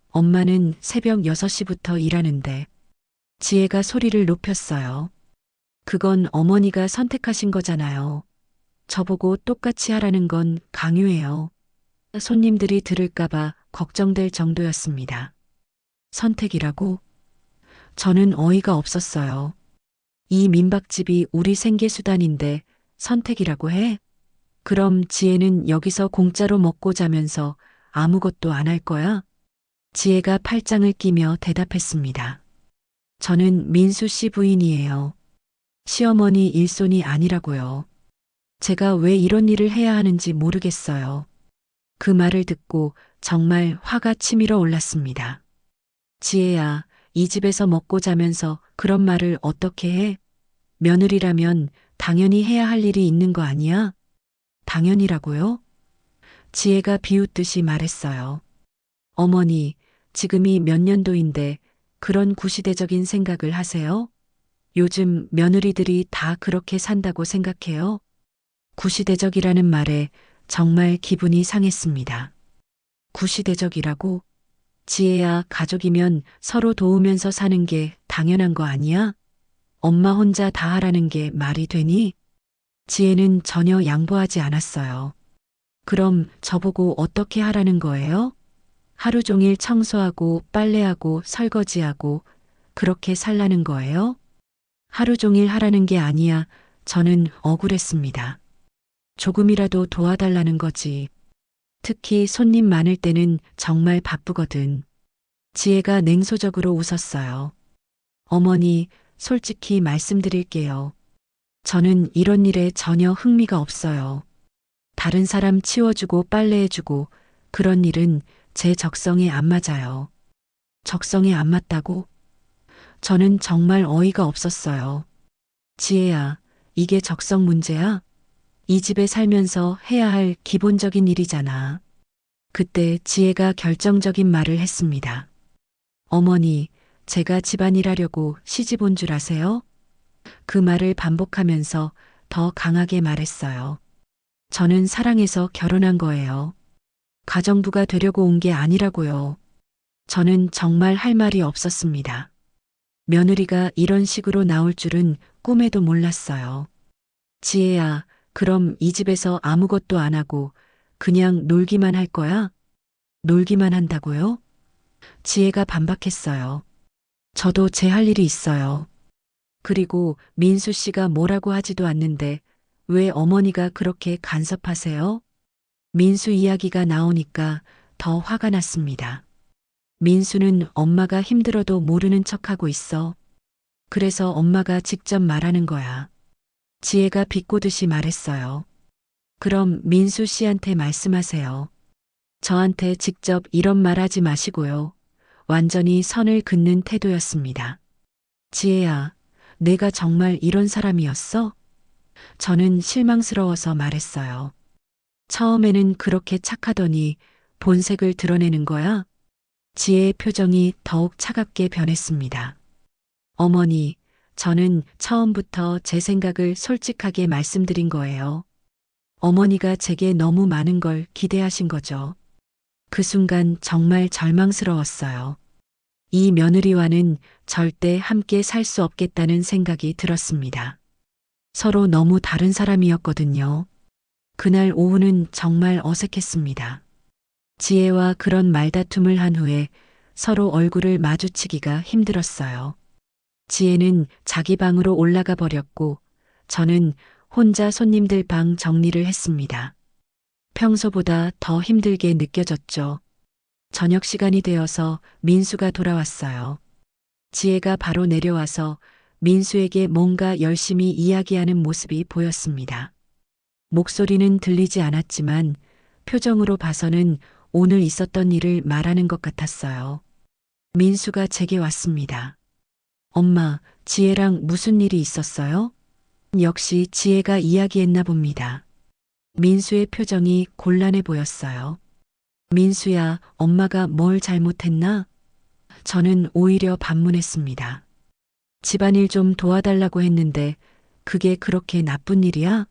엄마는 새벽 6시부터 일하는데. 지혜가 소리를 높였어요. 그건 어머니가 선택하신 거잖아요. 저보고 똑같이 하라는 건 강요예요. 손님들이 들을까봐 걱정될 정도였습니다. 선택이라고? 저는 어이가 없었어요. 이 민박집이 우리 생계수단인데 선택이라고 해? 그럼 지혜는 여기서 공짜로 먹고 자면서 아무것도 안 할 거야? 지혜가 팔짱을 끼며 대답했습니다. 저는 민수 씨 부인이에요. 시어머니 일손이 아니라고요. 제가 왜 이런 일을 해야 하는지 모르겠어요. 그 말을 듣고 정말 화가 치밀어 올랐습니다. 지혜야, 이 집에서 먹고 자면서 그런 말을 어떻게 해? 며느리라면 당연히 해야 할 일이 있는 거 아니야? 당연이라고요? 지혜가 비웃듯이 말했어요. 어머니, 지금이 몇 년도인데 그런 구시대적인 생각을 하세요? 요즘 며느리들이 다 그렇게 산다고 생각해요? 구시대적이라는 말에 정말 기분이 상했습니다. 구시대적이라고? 지혜야, 가족이면 서로 도우면서 사는 게 당연한 거 아니야? 엄마 혼자 다 하라는 게 말이 되니? 지혜는 전혀 양보하지 않았어요. 그럼 저보고 어떻게 하라는 거예요? 하루 종일 청소하고 빨래하고 설거지하고 그렇게 살라는 거예요? 하루 종일 하라는 게 아니야. 저는 억울했습니다. 조금이라도 도와달라는 거지. 특히 손님 많을 때는 정말 바쁘거든. 지혜가 냉소적으로 웃었어요. 어머니, 솔직히 말씀드릴게요. 저는 이런 일에 전혀 흥미가 없어요. 다른 사람 치워주고 빨래해주고 그런 일은 제 적성에 안 맞아요. 적성에 안 맞다고? 저는 정말 어이가 없었어요. 지혜야, 이게 적성 문제야? 이 집에 살면서 해야 할 기본적인 일이잖아. 그때 지혜가 결정적인 말을 했습니다. 어머니, 제가 집안일 하려고 시집 온 줄 아세요? 그 말을 반복하면서 더 강하게 말했어요. 저는 사랑해서 결혼한 거예요. 가정부가 되려고 온 게 아니라고요. 저는 정말 할 말이 없었습니다. 며느리가 이런 식으로 나올 줄은 꿈에도 몰랐어요. 지혜야, 그럼 이 집에서 아무것도 안 하고 그냥 놀기만 할 거야? 놀기만 한다고요? 지혜가 반박했어요. 저도 제 할 일이 있어요. 그리고 민수 씨가 뭐라고 하지도 않는데 왜 어머니가 그렇게 간섭하세요? 민수 이야기가 나오니까 더 화가 났습니다. 민수는 엄마가 힘들어도 모르는 척하고 있어. 그래서 엄마가 직접 말하는 거야. 지혜가 비꼬듯이 말했어요. 그럼 민수 씨한테 말씀하세요. 저한테 직접 이런 말 하지 마시고요. 완전히 선을 긋는 태도였습니다. 지혜야, 내가 정말 이런 사람이었어? 저는 실망스러워서 말했어요. 처음에는 그렇게 착하더니 본색을 드러내는 거야? 지혜의 표정이 더욱 차갑게 변했습니다. 어머니, 저는 처음부터 제 생각을 솔직하게 말씀드린 거예요. 어머니가 제게 너무 많은 걸 기대하신 거죠. 그 순간 정말 절망스러웠어요. 이 며느리와는 절대 함께 살 수 없겠다는 생각이 들었습니다. 서로 너무 다른 사람이었거든요. 그날 오후는 정말 어색했습니다. 지혜와 그런 말다툼을 한 후에 서로 얼굴을 마주치기가 힘들었어요. 지혜는 자기 방으로 올라가 버렸고 저는 혼자 손님들 방 정리를 했습니다. 평소보다 더 힘들게 느껴졌죠. 저녁 시간이 되어서 민수가 돌아왔어요. 지혜가 바로 내려와서 민수에게 뭔가 열심히 이야기하는 모습이 보였습니다. 목소리는 들리지 않았지만 표정으로 봐서는 오늘 있었던 일을 말하는 것 같았어요. 민수가 제게 왔습니다. 엄마, 지혜랑 무슨 일이 있었어요? 역시 지혜가 이야기했나 봅니다. 민수의 표정이 곤란해 보였어요. 민수야, 엄마가 뭘 잘못했나? 저는 오히려 반문했습니다. 집안일 좀 도와달라고 했는데 그게 그렇게 나쁜 일이야?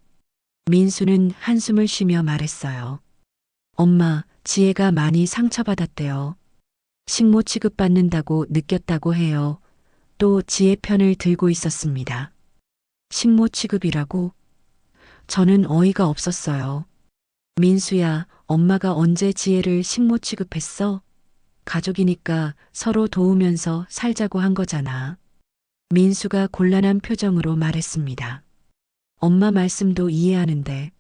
민수는 한숨을 쉬며 말했어요. 엄마, 지혜가 많이 상처받았대요. 식모 취급받는다고 느꼈다고 해요. 또 지혜 편을 들고 있었습니다. 식모 취급이라고? 저는 어이가 없었어요. 민수야, 엄마가 언제 지혜를 식모 취급했어? 가족이니까 서로 도우면서 살자고 한 거잖아. 민수가 곤란한 표정으로 말했습니다. 엄마 말씀도 이해하는데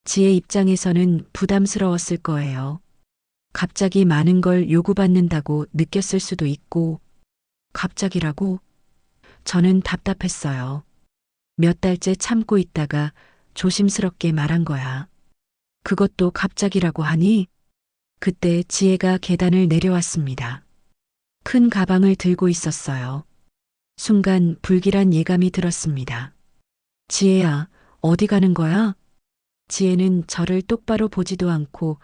지혜 입장에서는 부담스러웠을 거예요. 갑자기 많은 걸 요구받는다고 느꼈을 수도 있고, 갑자기라고? 저는 답답했어요. 몇 달째 참고 있다가 조심스럽게 말한 거야. 그것도 갑자기라고 하니? 그때 지혜가 계단을 내려왔습니다. 큰 가방을 들고 있었어요. 순간 불길한 예감이 들었습니다. 지혜야, 어디 가는 거야? 지혜는 저를 똑바로 보지도 않고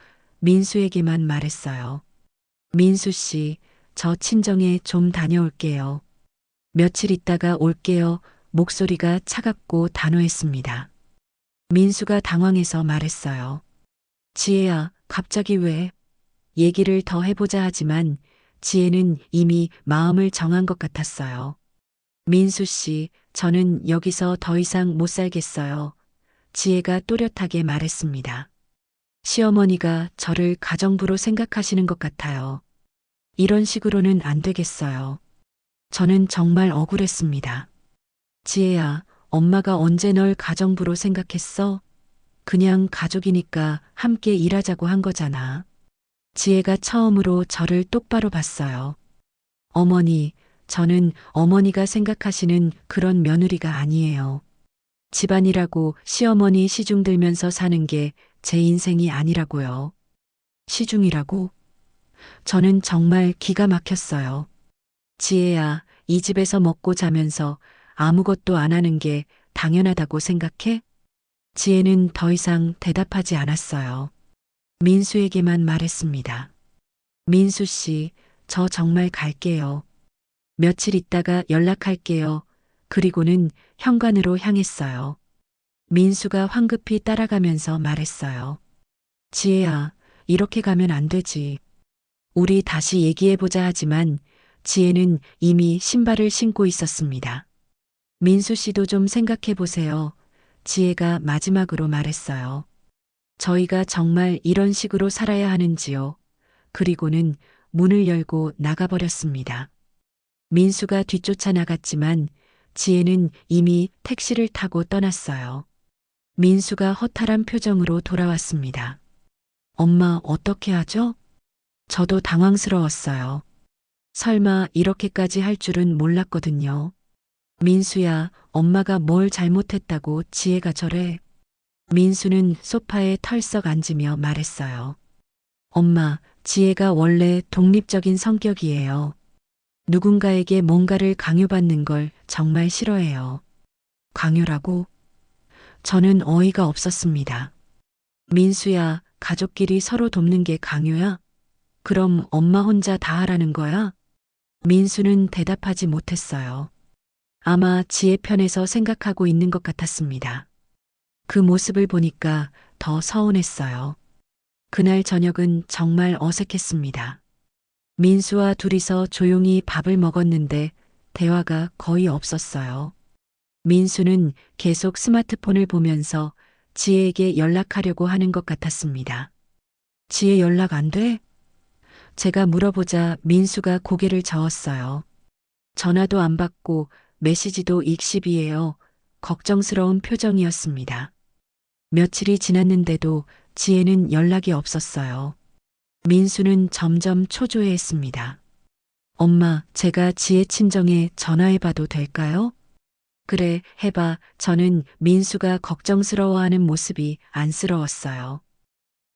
민수에게만 말했어요. 민수 씨, 저 친정에 좀 다녀올게요. 며칠 있다가 올게요. 목소리가 차갑고 단호했습니다. 민수가 당황해서 말했어요. 지혜야, 갑자기 왜? 얘기를 더 해보자 하지만 지혜는 이미 마음을 정한 것 같았어요. 민수 씨, 저는 여기서 더 이상 못 살겠어요. 지혜가 또렷하게 말했습니다. 시어머니가 저를 가정부로 생각하시는 것 같아요. 이런 식으로는 안 되겠어요. 저는 정말 억울했습니다. 지혜야, 엄마가 언제 널 가정부로 생각했어? 그냥 가족이니까 함께 일하자고 한 거잖아. 지혜가 처음으로 저를 똑바로 봤어요. 어머니, 저는 어머니가 생각하시는 그런 며느리가 아니에요. 집안이라고 시어머니 시중 들면서 사는 게 제 인생이 아니라고요. 시중이라고? 저는 정말 기가 막혔어요. 지혜야, 이 집에서 먹고 자면서 아무것도 안 하는 게 당연하다고 생각해? 지혜는 더 이상 대답하지 않았어요. 민수에게만 말했습니다. 민수 씨, 저 정말 갈게요. 며칠 있다가 연락할게요. 그리고는 현관으로 향했어요. 민수가 황급히 따라가면서 말했어요. 지혜야, 이렇게 가면 안 되지. 우리 다시 얘기해보자 하지만 지혜는 이미 신발을 신고 있었습니다. 민수 씨도 좀 생각해보세요. 지혜가 마지막으로 말했어요. 저희가 정말 이런 식으로 살아야 하는지요. 그리고는 문을 열고 나가버렸습니다. 민수가 뒤쫓아 나갔지만 지혜는 이미 택시를 타고 떠났어요. 민수가 허탈한 표정으로 돌아왔습니다. 엄마, 어떻게 하죠? 저도 당황스러웠어요. 설마 이렇게까지 할 줄은 몰랐거든요. 민수야, 엄마가 뭘 잘못했다고 지혜가 저래? 민수는 소파에 털썩 앉으며 말했어요. 엄마, 지혜가 원래 독립적인 성격이에요. 누군가에게 뭔가를 강요받는 걸 정말 싫어해요. 강요라고? 저는 어이가 없었습니다. 민수야, 가족끼리 서로 돕는 게 강요야? 그럼 엄마 혼자 다 하라는 거야? 민수는 대답하지 못했어요. 아마 지혜 편에서 생각하고 있는 것 같았습니다. 그 모습을 보니까 더 서운했어요. 그날 저녁은 정말 어색했습니다. 민수와 둘이서 조용히 밥을 먹었는데 대화가 거의 없었어요. 민수는 계속 스마트폰을 보면서 지혜에게 연락하려고 하는 것 같았습니다. 지혜 연락 안 돼? 제가 물어보자 민수가 고개를 저었어요. 전화도 안 받고 메시지도 익십이에요. 걱정스러운 표정이었습니다. 며칠이 지났는데도 지혜는 연락이 없었어요. 민수는 점점 초조해했습니다. 엄마, 제가 지혜 친정에 전화해봐도 될까요? 그래, 해봐. 저는 민수가 걱정스러워하는 모습이 안쓰러웠어요.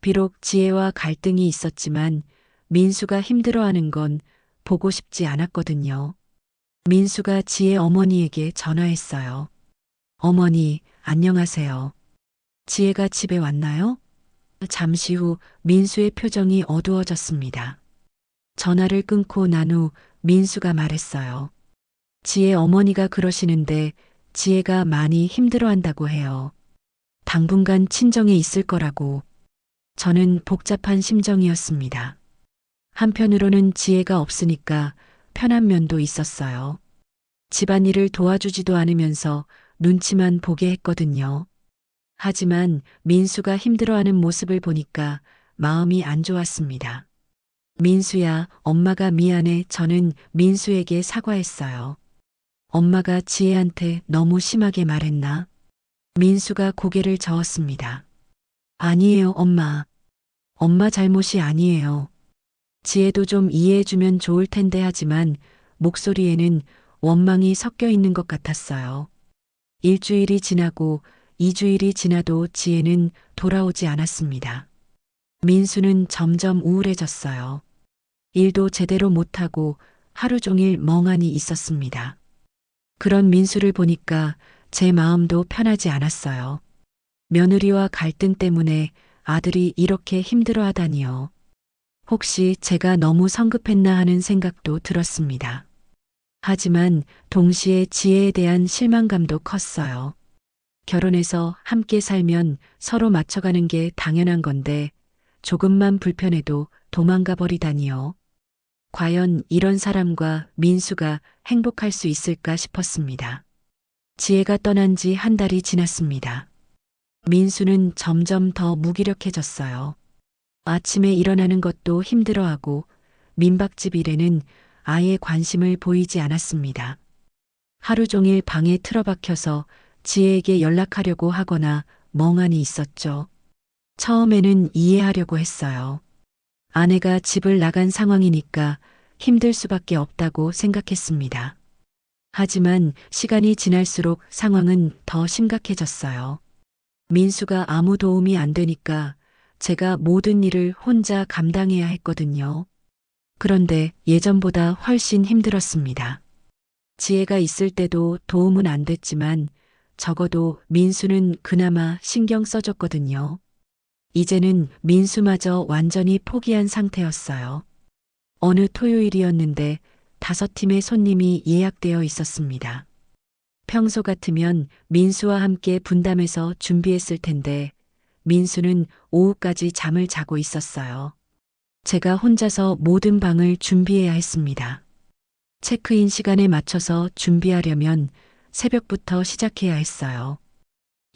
비록 지혜와 갈등이 있었지만 민수가 힘들어하는 건 보고 싶지 않았거든요. 민수가 지혜 어머니에게 전화했어요. 어머니, 안녕하세요. 지혜가 집에 왔나요? 잠시 후 민수의 표정이 어두워졌습니다. 전화를 끊고 난 후 민수가 말했어요. 지혜 어머니가 그러시는데 지혜가 많이 힘들어한다고 해요. 당분간 친정에 있을 거라고. 저는 복잡한 심정이었습니다. 한편으로는 지혜가 없으니까 편한 면도 있었어요. 집안일을 도와주지도 않으면서 눈치만 보게 했거든요. 하지만 민수가 힘들어하는 모습을 보니까 마음이 안 좋았습니다. 민수야, 엄마가 미안해. 저는 민수에게 사과했어요. 엄마가 지혜한테 너무 심하게 말했나? 민수가 고개를 저었습니다. 아니에요, 엄마. 엄마 잘못이 아니에요. 지혜도 좀 이해해주면 좋을 텐데 하지만 목소리에는 원망이 섞여 있는 것 같았어요. 일주일이 지나고 2주일이 지나도 지혜는 돌아오지 않았습니다. 민수는 점점 우울해졌어요. 일도 제대로 못하고 하루 종일 멍하니 있었습니다. 그런 민수를 보니까 제 마음도 편하지 않았어요. 며느리와 갈등 때문에 아들이 이렇게 힘들어하다니요. 혹시 제가 너무 성급했나 하는 생각도 들었습니다. 하지만 동시에 지혜에 대한 실망감도 컸어요. 결혼해서 함께 살면 서로 맞춰가는 게 당연한 건데 조금만 불편해도 도망가 버리다니요. 과연 이런 사람과 민수가 행복할 수 있을까 싶었습니다. 지혜가 떠난 지 한 달이 지났습니다. 민수는 점점 더 무기력해졌어요. 아침에 일어나는 것도 힘들어하고 민박집 일에는 아예 관심을 보이지 않았습니다. 하루 종일 방에 틀어박혀서 지혜에게 연락하려고 하거나 멍하니 있었죠. 처음에는 이해하려고 했어요. 아내가 집을 나간 상황이니까 힘들 수밖에 없다고 생각했습니다. 하지만 시간이 지날수록 상황은 더 심각해졌어요. 민수가 아무 도움이 안 되니까 제가 모든 일을 혼자 감당해야 했거든요. 그런데 예전보다 훨씬 힘들었습니다. 지혜가 있을 때도 도움은 안 됐지만 적어도 민수는 그나마 신경 써줬거든요. 이제는 민수마저 완전히 포기한 상태였어요. 어느 토요일이었는데 5팀의 손님이 예약되어 있었습니다. 평소 같으면 민수와 함께 분담해서 준비했을 텐데 민수는 오후까지 잠을 자고 있었어요. 제가 혼자서 모든 방을 준비해야 했습니다. 체크인 시간에 맞춰서 준비하려면 새벽부터 시작해야 했어요.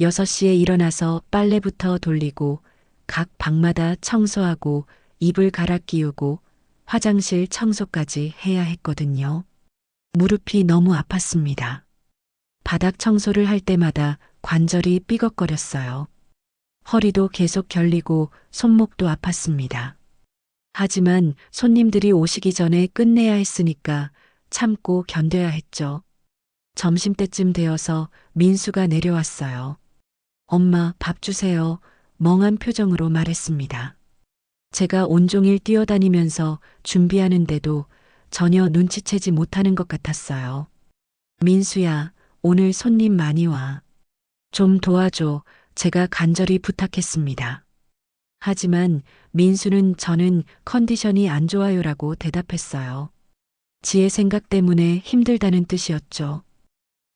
6시에 일어나서 빨래부터 돌리고 각 방마다 청소하고 이불 갈아 끼우고 화장실 청소까지 해야 했거든요. 무릎이 너무 아팠습니다. 바닥 청소를 할 때마다 관절이 삐걱거렸어요. 허리도 계속 결리고 손목도 아팠습니다. 하지만 손님들이 오시기 전에 끝내야 했으니까 참고 견뎌야 했죠. 점심때쯤 되어서 민수가 내려왔어요. 엄마, 밥 주세요. 멍한 표정으로 말했습니다. 제가 온종일 뛰어다니면서 준비하는데도 전혀 눈치채지 못하는 것 같았어요. 민수야, 오늘 손님 많이 와. 좀 도와줘. 제가 간절히 부탁했습니다. 하지만 민수는 저는 컨디션이 안 좋아요라고 대답했어요. 지혜 생각 때문에 힘들다는 뜻이었죠.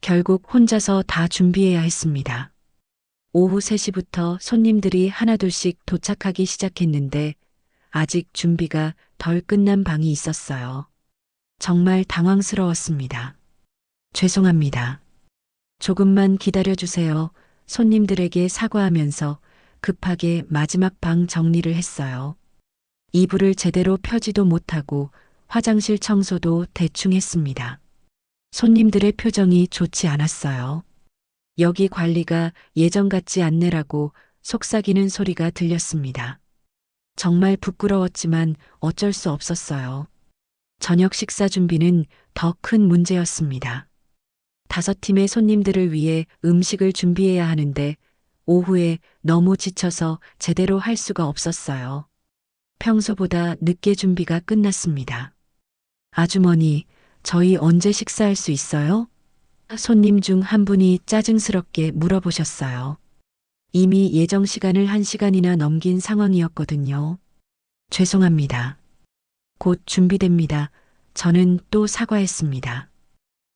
결국 혼자서 다 준비해야 했습니다. 오후 3시부터 손님들이 하나둘씩 도착하기 시작했는데 아직 준비가 덜 끝난 방이 있었어요. 정말 당황스러웠습니다. 죄송합니다. 조금만 기다려주세요. 손님들에게 사과하면서 급하게 마지막 방 정리를 했어요. 이불을 제대로 펴지도 못하고 화장실 청소도 대충 했습니다. 손님들의 표정이 좋지 않았어요. 여기 관리가 예전 같지 않네라고 속삭이는 소리가 들렸습니다. 정말 부끄러웠지만 어쩔 수 없었어요. 저녁 식사 준비는 더 큰 문제였습니다. 5팀의 손님들을 위해 음식을 준비해야 하는데 오후에 너무 지쳐서 제대로 할 수가 없었어요. 평소보다 늦게 준비가 끝났습니다. 아주머니, 저희 언제 식사할 수 있어요? 손님 중 한 분이 짜증스럽게 물어보셨어요. 이미 예정 시간을 1시간이나 넘긴 상황이었거든요. 죄송합니다. 곧 준비됩니다. 저는 또 사과했습니다.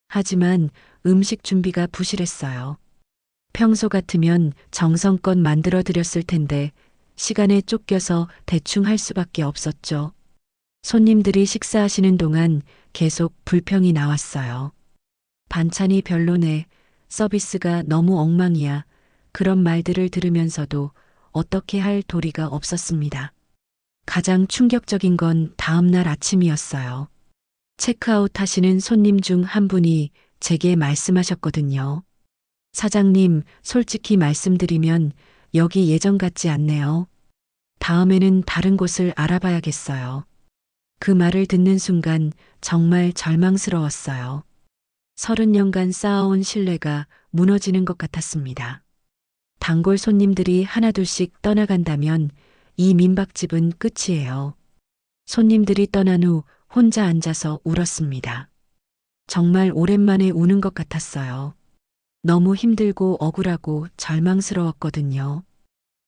하지만 음식 준비가 부실했어요. 평소 같으면 정성껏 만들어 드렸을 텐데 시간에 쫓겨서 대충 할 수밖에 없었죠. 손님들이 식사하시는 동안 계속 불평이 나왔어요. 반찬이 별로네. 서비스가 너무 엉망이야. 그런 말들을 들으면서도 어떻게 할 도리가 없었습니다. 가장 충격적인 건 다음날 아침이었어요. 체크아웃 하시는 손님 중 한 분이 제게 말씀하셨거든요. 사장님, 솔직히 말씀드리면 여기 예전 같지 않네요. 다음에는 다른 곳을 알아봐야겠어요. 그 말을 듣는 순간 정말 절망스러웠어요. 30년간 쌓아온 신뢰가 무너지는 것 같았습니다. 단골 손님들이 하나둘씩 떠나간다면 이 민박집은 끝이에요. 손님들이 떠난 후 혼자 앉아서 울었습니다. 정말 오랜만에 우는 것 같았어요. 너무 힘들고 억울하고 절망스러웠거든요.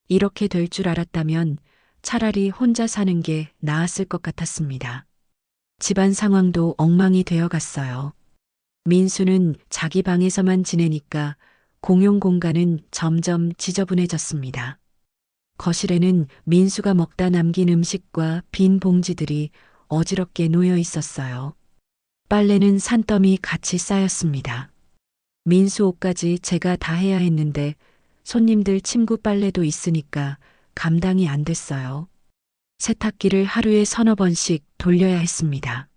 이렇게 될 줄 알았다면 차라리 혼자 사는 게 나았을 것 같았습니다. 집안 상황도 엉망이 되어 갔어요. 민수는 자기 방에서만 지내니까 공용 공간은 점점 지저분해졌습니다. 거실에는 민수가 먹다 남긴 음식과 빈 봉지들이 어지럽게 놓여 있었어요. 빨래는 산더미 같이 쌓였습니다. 민수 옷까지 제가 다 해야 했는데 손님들 침구 빨래도 있으니까 감당이 안 됐어요. 세탁기를 하루에 3~4번씩 돌려야 했습니다.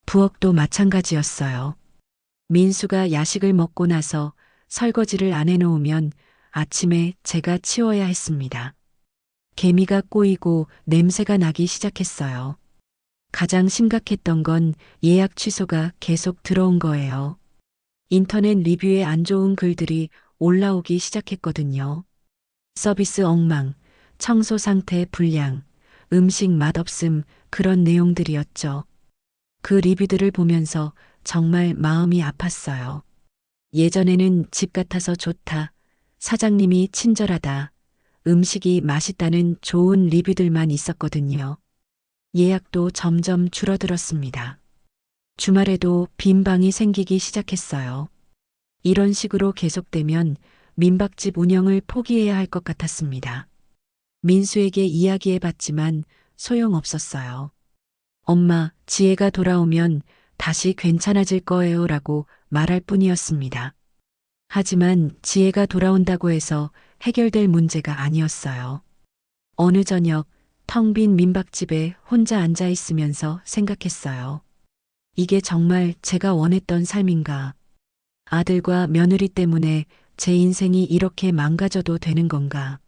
부엌도 마찬가지였어요. 민수가 야식을 먹고 나서 설거지를 안 해놓으면 아침에 제가 치워야 했습니다. 개미가 꼬이고 냄새가 나기 시작했어요. 가장 심각했던 건 예약 취소가 계속 들어온 거예요. 인터넷 리뷰에 안 좋은 글들이 올라오기 시작했거든요. 서비스 엉망, 청소 상태 불량, 음식 맛없음 그런 내용들이었죠. 그 리뷰들을 보면서 정말 마음이 아팠어요. 예전에는 집 같아서 좋다, 사장님이 친절하다, 음식이 맛있다는 좋은 리뷰들만 있었거든요. 예약도 점점 줄어들었습니다. 주말에도 빈 방이 생기기 시작했어요. 이런 식으로 계속되면 민박집 운영을 포기해야 할 것 같았습니다. 민수에게 이야기해봤지만 소용없었어요. 엄마, 지혜가 돌아오면 다시 괜찮아질 거예요 라고 말할 뿐이었습니다. 하지만 지혜가 돌아온다고 해서 해결될 문제가 아니었어요. 어느 저녁 텅 빈 민박집에 혼자 앉아 있으면서 생각했어요. 이게 정말 제가 원했던 삶인가? 아들과 며느리 때문에 제 인생이 이렇게 망가져도 되는 건가?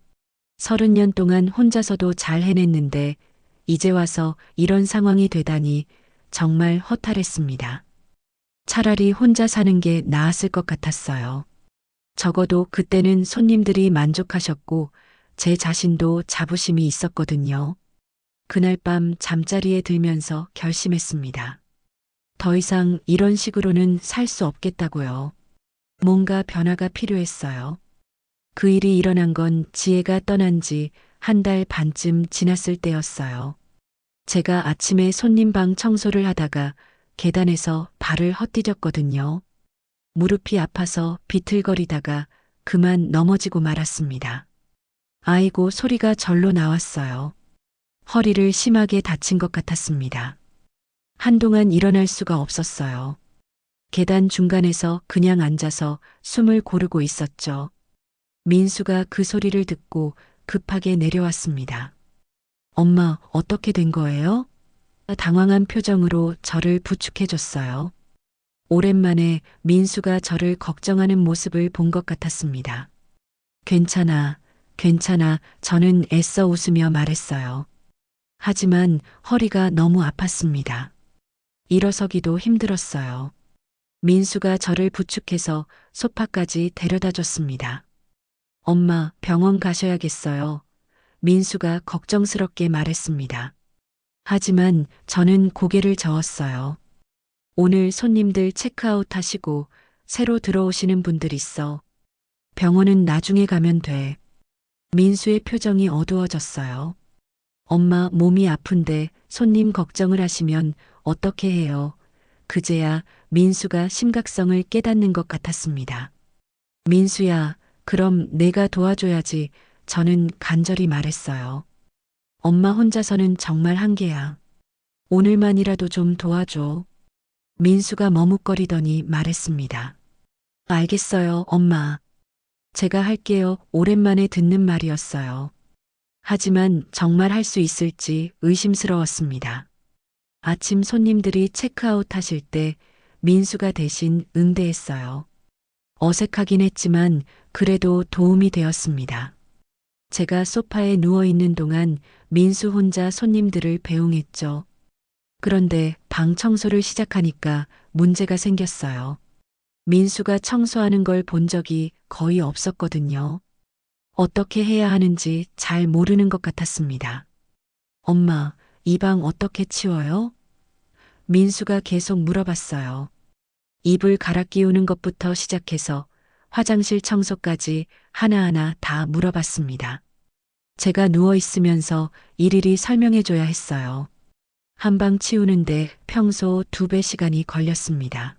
30년 동안 혼자서도 잘 해냈는데 이제 와서 이런 상황이 되다니 정말 허탈했습니다. 차라리 혼자 사는 게 나았을 것 같았어요. 적어도 그때는 손님들이 만족하셨고 제 자신도 자부심이 있었거든요. 그날 밤 잠자리에 들면서 결심했습니다. 더 이상 이런 식으로는 살 수 없겠다고요. 뭔가 변화가 필요했어요. 그 일이 일어난 건 지혜가 떠난 지 1달 반쯤 지났을 때였어요. 제가 아침에 손님 방 청소를 하다가 계단에서 발을 헛디뎠거든요. 무릎이 아파서 비틀거리다가 그만 넘어지고 말았습니다. 아이고 소리가 절로 나왔어요. 허리를 심하게 다친 것 같았습니다. 한동안 일어날 수가 없었어요. 계단 중간에서 그냥 앉아서 숨을 고르고 있었죠. 민수가 그 소리를 듣고 급하게 내려왔습니다. 엄마, 어떻게 된 거예요? 당황한 표정으로 저를 부축해줬어요. 오랜만에 민수가 저를 걱정하는 모습을 본 것 같았습니다. 괜찮아, 괜찮아, 저는 애써 웃으며 말했어요. 하지만 허리가 너무 아팠습니다. 일어서기도 힘들었어요. 민수가 저를 부축해서 소파까지 데려다 줬습니다. 엄마, 병원 가셔야겠어요. 민수가 걱정스럽게 말했습니다. 하지만 저는 고개를 저었어요. 오늘 손님들 체크아웃 하시고 새로 들어오시는 분들 있어. 병원은 나중에 가면 돼. 민수의 표정이 어두워졌어요. 엄마 몸이 아픈데 손님 걱정을 하시면 어떻게 해요? 그제야 민수가 심각성을 깨닫는 것 같았습니다. 민수야, 그럼 내가 도와줘야지. 저는 간절히 말했어요. 엄마 혼자서는 정말 한계야. 오늘만이라도 좀 도와줘. 민수가 머뭇거리더니 말했습니다. 알겠어요, 엄마. 제가 할게요. 오랜만에 듣는 말이었어요. 하지만 정말 할 수 있을지 의심스러웠습니다. 아침 손님들이 체크아웃 하실 때 민수가 대신 응대했어요. 어색하긴 했지만 그래도 도움이 되었습니다. 제가 소파에 누워 있는 동안 민수 혼자 손님들을 배웅했죠. 그런데 방 청소를 시작하니까 문제가 생겼어요. 민수가 청소하는 걸 본 적이 거의 없었거든요. 어떻게 해야 하는지 잘 모르는 것 같았습니다. 엄마, 이 방 어떻게 치워요? 민수가 계속 물어봤어요. 이불 갈아 끼우는 것부터 시작해서 화장실 청소까지 하나하나 다 물어봤습니다. 제가 누워 있으면서 일일이 설명해줘야 했어요. 한 방 치우는데 평소 2배 시간이 걸렸습니다.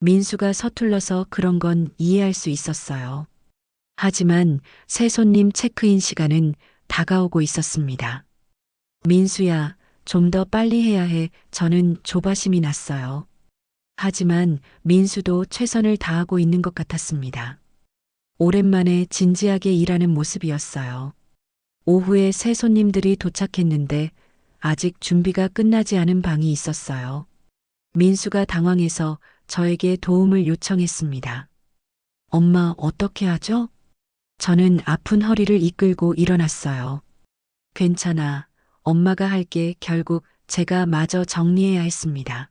민수가 서툴러서 그런 건 이해할 수 있었어요. 하지만 새 손님 체크인 시간은 다가오고 있었습니다. 민수야, 좀 더 빨리 해야 해. 저는 조바심이 났어요. 하지만 민수도 최선을 다하고 있는 것 같았습니다. 오랜만에 진지하게 일하는 모습이었어요. 오후에 새 손님들이 도착했는데 아직 준비가 끝나지 않은 방이 있었어요. 민수가 당황해서 저에게 도움을 요청했습니다. 엄마, 어떻게 하죠? 저는 아픈 허리를 이끌고 일어났어요. 괜찮아. 엄마가 할게. 결국 제가 마저 정리해야 했습니다.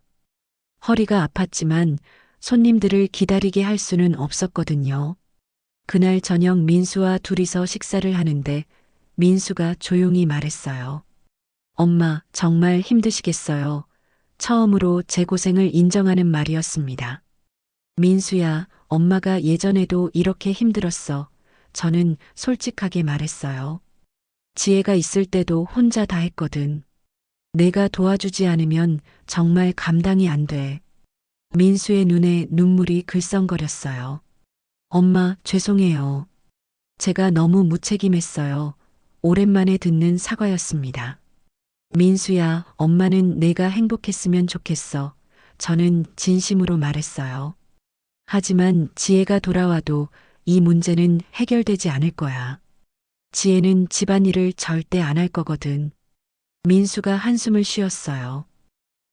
허리가 아팠지만 손님들을 기다리게 할 수는 없었거든요. 그날 저녁 민수와 둘이서 식사를 하는데 민수가 조용히 말했어요. 엄마, 정말 힘드시겠어요. 처음으로 제 고생을 인정하는 말이었습니다. 민수야, 엄마가 예전에도 이렇게 힘들었어. 저는 솔직하게 말했어요. 지혜가 있을 때도 혼자 다 했거든. 내가 도와주지 않으면 정말 감당이 안 돼. 민수의 눈에 눈물이 글썽거렸어요. 엄마, 죄송해요. 제가 너무 무책임했어요. 오랜만에 듣는 사과였습니다. 민수야, 엄마는 내가 행복했으면 좋겠어. 저는 진심으로 말했어요. 하지만 지혜가 돌아와도 이 문제는 해결되지 않을 거야. 지혜는 집안일을 절대 안 할 거거든. 민수가 한숨을 쉬었어요.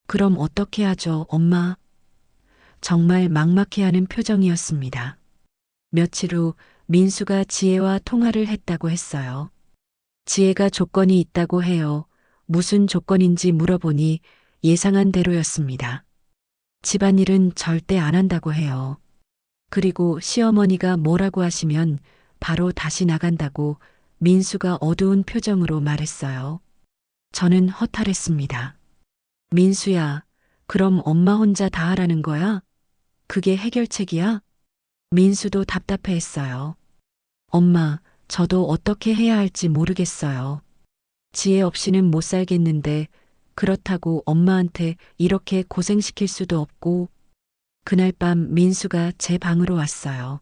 그럼 어떻게 하죠, 엄마? 정말 막막해하는 표정이었습니다. 며칠 후 민수가 지혜와 통화를 했다고 했어요. 지혜가 조건이 있다고 해요. 무슨 조건인지 물어보니 예상한 대로였습니다. 집안일은 절대 안 한다고 해요. 그리고 시어머니가 뭐라고 하시면 바로 다시 나간다고 민수가 어두운 표정으로 말했어요. 저는 허탈했습니다. 민수야, 그럼 엄마 혼자 다 하라는 거야? 그게 해결책이야? 민수도 답답해했어요. 엄마, 저도 어떻게 해야 할지 모르겠어요. 지혜 없이는 못 살겠는데 그렇다고 엄마한테 이렇게 고생시킬 수도 없고. 그날 밤 민수가 제 방으로 왔어요.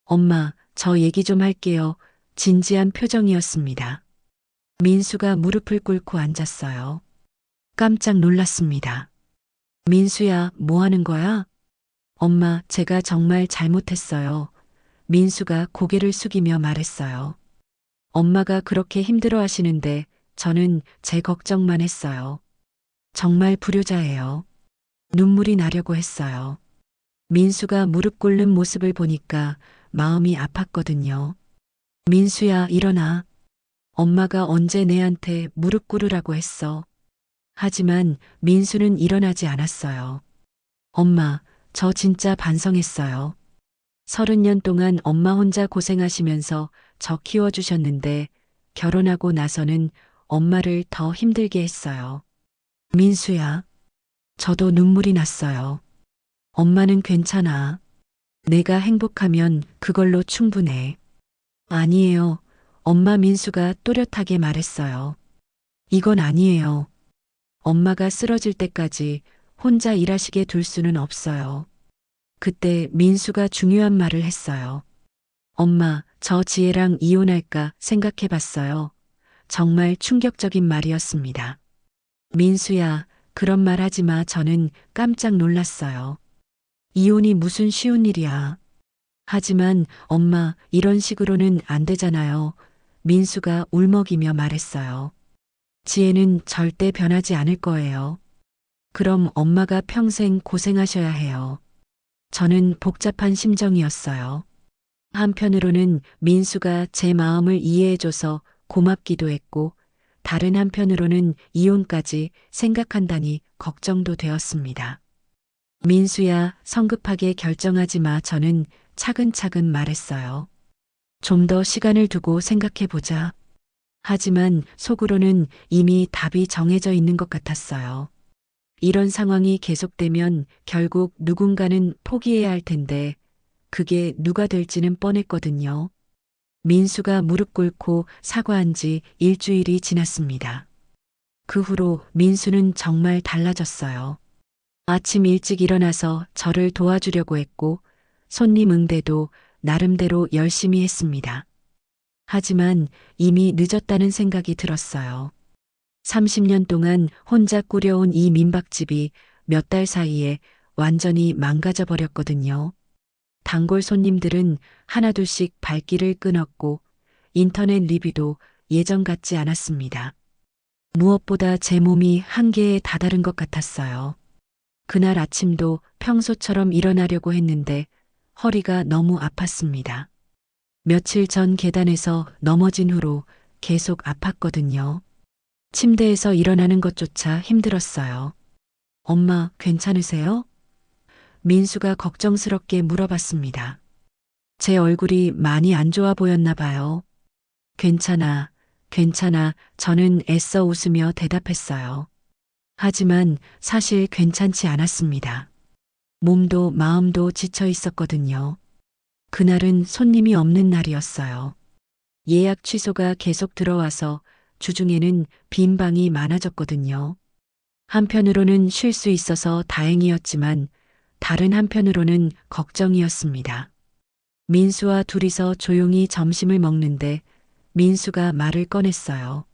엄마, 저 얘기 좀 할게요. 진지한 표정이었습니다. 민수가 무릎을 꿇고 앉았어요. 깜짝 놀랐습니다. 민수야, 뭐 하는 거야? 엄마, 제가 정말 잘못했어요. 민수가 고개를 숙이며 말했어요. 엄마가 그렇게 힘들어 하시는데 저는 제 걱정만 했어요. 정말 불효자예요. 눈물이 나려고 했어요. 민수가 무릎 꿇는 모습을 보니까 마음이 아팠거든요. 민수야, 일어나. 엄마가 언제 내한테 무릎 꿇으라고 했어. 하지만 민수는 일어나지 않았어요. 엄마, 저 진짜 반성했어요. 30년 동안 엄마 혼자 고생하시면서 저 키워주셨는데 결혼하고 나서는 엄마를 더 힘들게 했어요. 민수야, 저도 눈물이 났어요. 엄마는 괜찮아. 내가 행복하면 그걸로 충분해. 아니에요. 엄마 민수가 또렷하게 말했어요. 이건 아니에요. 엄마가 쓰러질 때까지 혼자 일하시게 둘 수는 없어요. 그때 민수가 중요한 말을 했어요. 엄마, 저 지혜랑 이혼할까 생각해 봤어요. 정말 충격적인 말이었습니다. 민수야, 그런 말 하지 마. 저는 깜짝 놀랐어요. 이혼이 무슨 쉬운 일이야. 하지만 엄마, 이런 식으로는 안 되잖아요. 민수가 울먹이며 말했어요. 지혜는 절대 변하지 않을 거예요. 그럼 엄마가 평생 고생하셔야 해요. 저는 복잡한 심정이었어요. 한편으로는 민수가 제 마음을 이해해줘서 고맙기도 했고, 다른 한편으로는 이혼까지 생각한다니 걱정도 되었습니다. 민수야, 성급하게 결정하지 마. 저는 차근차근 말했어요. 좀 더 시간을 두고 생각해 보자. 하지만 속으로는 이미 답이 정해져 있는 것 같았어요. 이런 상황이 계속되면 결국 누군가는 포기해야 할 텐데 그게 누가 될지는 뻔했거든요. 민수가 무릎 꿇고 사과한 지 일주일이 지났습니다. 그 후로 민수는 정말 달라졌어요. 아침 일찍 일어나서 저를 도와주려고 했고 손님 응대도 나름대로 열심히 했습니다. 하지만 이미 늦었다는 생각이 들었어요. 30년 동안 혼자 꾸려온 이 민박집이 몇 달 사이에 완전히 망가져 버렸거든요. 단골 손님들은 하나둘씩 발길을 끊었고 인터넷 리뷰도 예전 같지 않았습니다. 무엇보다 제 몸이 한계에 다다른 것 같았어요. 그날 아침도 평소처럼 일어나려고 했는데 허리가 너무 아팠습니다. 며칠 전 계단에서 넘어진 후로 계속 아팠거든요. 침대에서 일어나는 것조차 힘들었어요. 엄마, 괜찮으세요? 민수가 걱정스럽게 물어봤습니다. 제 얼굴이 많이 안 좋아 보였나 봐요. 괜찮아, 괜찮아. 저는 애써 웃으며 대답했어요. 하지만 사실 괜찮지 않았습니다. 몸도 마음도 지쳐 있었거든요. 그날은 손님이 없는 날이었어요. 예약 취소가 계속 들어와서 주중에는 빈 방이 많아졌거든요. 한편으로는 쉴 수 있어서 다행이었지만 다른 한편으로는 걱정이었습니다. 민수와 둘이서 조용히 점심을 먹는데 민수가 말을 꺼냈어요.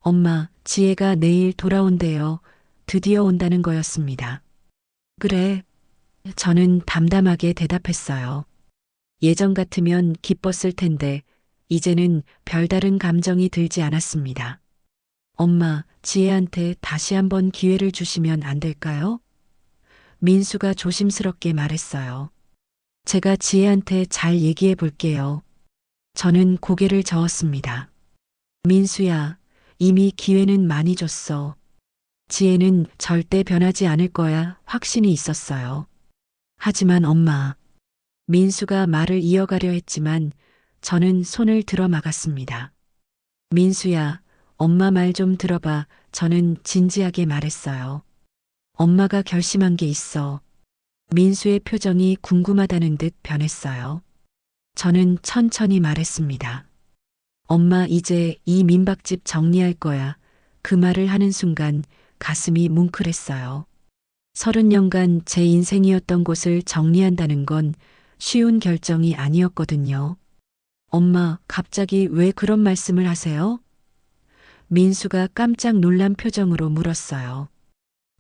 엄마, 지혜가 내일 돌아온대요. 드디어 온다는 거였습니다. 그래. 저는 담담하게 대답했어요. 예전 같으면 기뻤을 텐데 이제는 별다른 감정이 들지 않았습니다. 엄마, 지혜한테 다시 한번 기회를 주시면 안 될까요? 민수가 조심스럽게 말했어요. 제가 지혜한테 잘 얘기해 볼게요. 저는 고개를 저었습니다. 민수야, 이미 기회는 많이 줬어. 지혜는 절대 변하지 않을 거야. 확신이 있었어요. 하지만 엄마, 민수가 말을 이어가려 했지만 저는 손을 들어 막았습니다. 민수야, 엄마 말 좀 들어봐. 저는 진지하게 말했어요. 엄마가 결심한 게 있어. 민수의 표정이 궁금하다는 듯 변했어요. 저는 천천히 말했습니다. 엄마, 이제 이 민박집 정리할 거야. 그 말을 하는 순간 가슴이 뭉클했어요. 30년간 제 인생이었던 곳을 정리한다는 건 쉬운 결정이 아니었거든요. 엄마, 갑자기 왜 그런 말씀을 하세요? 민수가 깜짝 놀란 표정으로 물었어요.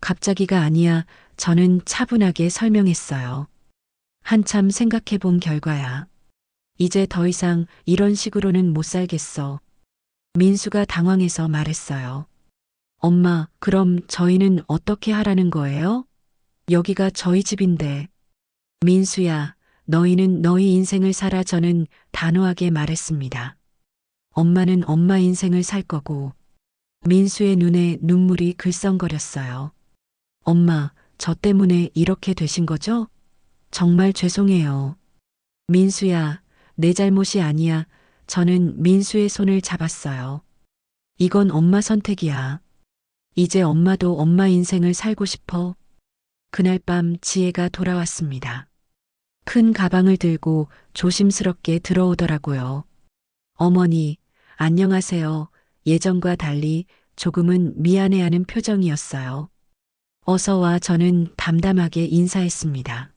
갑자기가 아니야. 저는 차분하게 설명했어요. 한참 생각해 본 결과야. 이제 더 이상 이런 식으로는 못 살겠어. 민수가 당황해서 말했어요. 엄마, 그럼 저희는 어떻게 하라는 거예요? 여기가 저희 집인데. 민수야, 너희는 너희 인생을 살아. 저는 단호하게 말했습니다. 엄마는 엄마 인생을 살 거고. 민수의 눈에 눈물이 글썽거렸어요. 엄마, 저 때문에 이렇게 되신 거죠? 정말 죄송해요. 민수야, 내 잘못이 아니야. 저는 민수의 손을 잡았어요. 이건 엄마 선택이야. 이제 엄마도 엄마 인생을 살고 싶어. 그날 밤 지혜가 돌아왔습니다. 큰 가방을 들고 조심스럽게 들어오더라고요. 어머니, 안녕하세요. 예전과 달리 조금은 미안해하는 표정이었어요. 어서 와. 저는 담담하게 인사했습니다.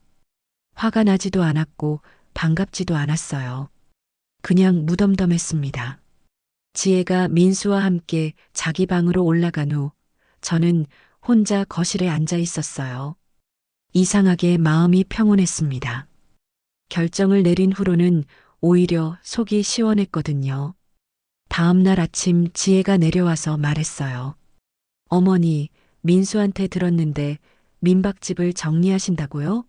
화가 나지도 않았고 반갑지도 않았어요. 그냥 무덤덤했습니다. 지혜가 민수와 함께 자기 방으로 올라간 후 저는 혼자 거실에 앉아 있었어요. 이상하게 마음이 평온했습니다. 결정을 내린 후로는 오히려 속이 시원했거든요. 다음 날 아침 지혜가 내려와서 말했어요. 어머니, 민수한테 들었는데 민박집을 정리하신다고요?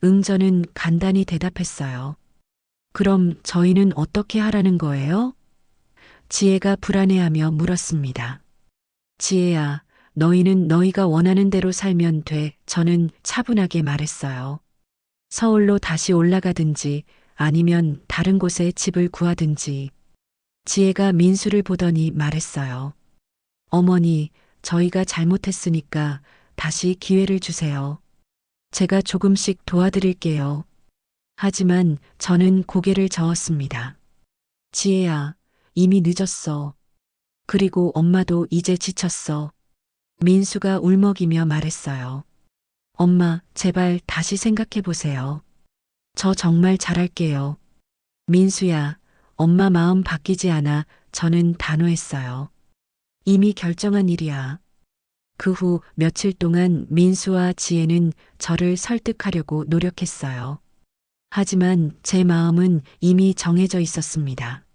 응, 저는 간단히 대답했어요. 그럼 저희는 어떻게 하라는 거예요? 지혜가 불안해하며 물었습니다. 지혜야, 너희는 너희가 원하는 대로 살면 돼. 저는 차분하게 말했어요. 서울로 다시 올라가든지 아니면 다른 곳에 집을 구하든지. 지혜가 민수를 보더니 말했어요. 어머니, 저희가 잘못했으니까 다시 기회를 주세요. 제가 조금씩 도와드릴게요. 하지만 저는 고개를 저었습니다. 지혜야, 이미 늦었어. 그리고 엄마도 이제 지쳤어. 민수가 울먹이며 말했어요. 엄마, 제발 다시 생각해 보세요. 저 정말 잘할게요. 민수야, 엄마 마음 바뀌지 않아. 저는 단호했어요. 이미 결정한 일이야. 그 후 며칠 동안 민수와 지혜는 저를 설득하려고 노력했어요. 하지만 제 마음은 이미 정해져 있었습니다.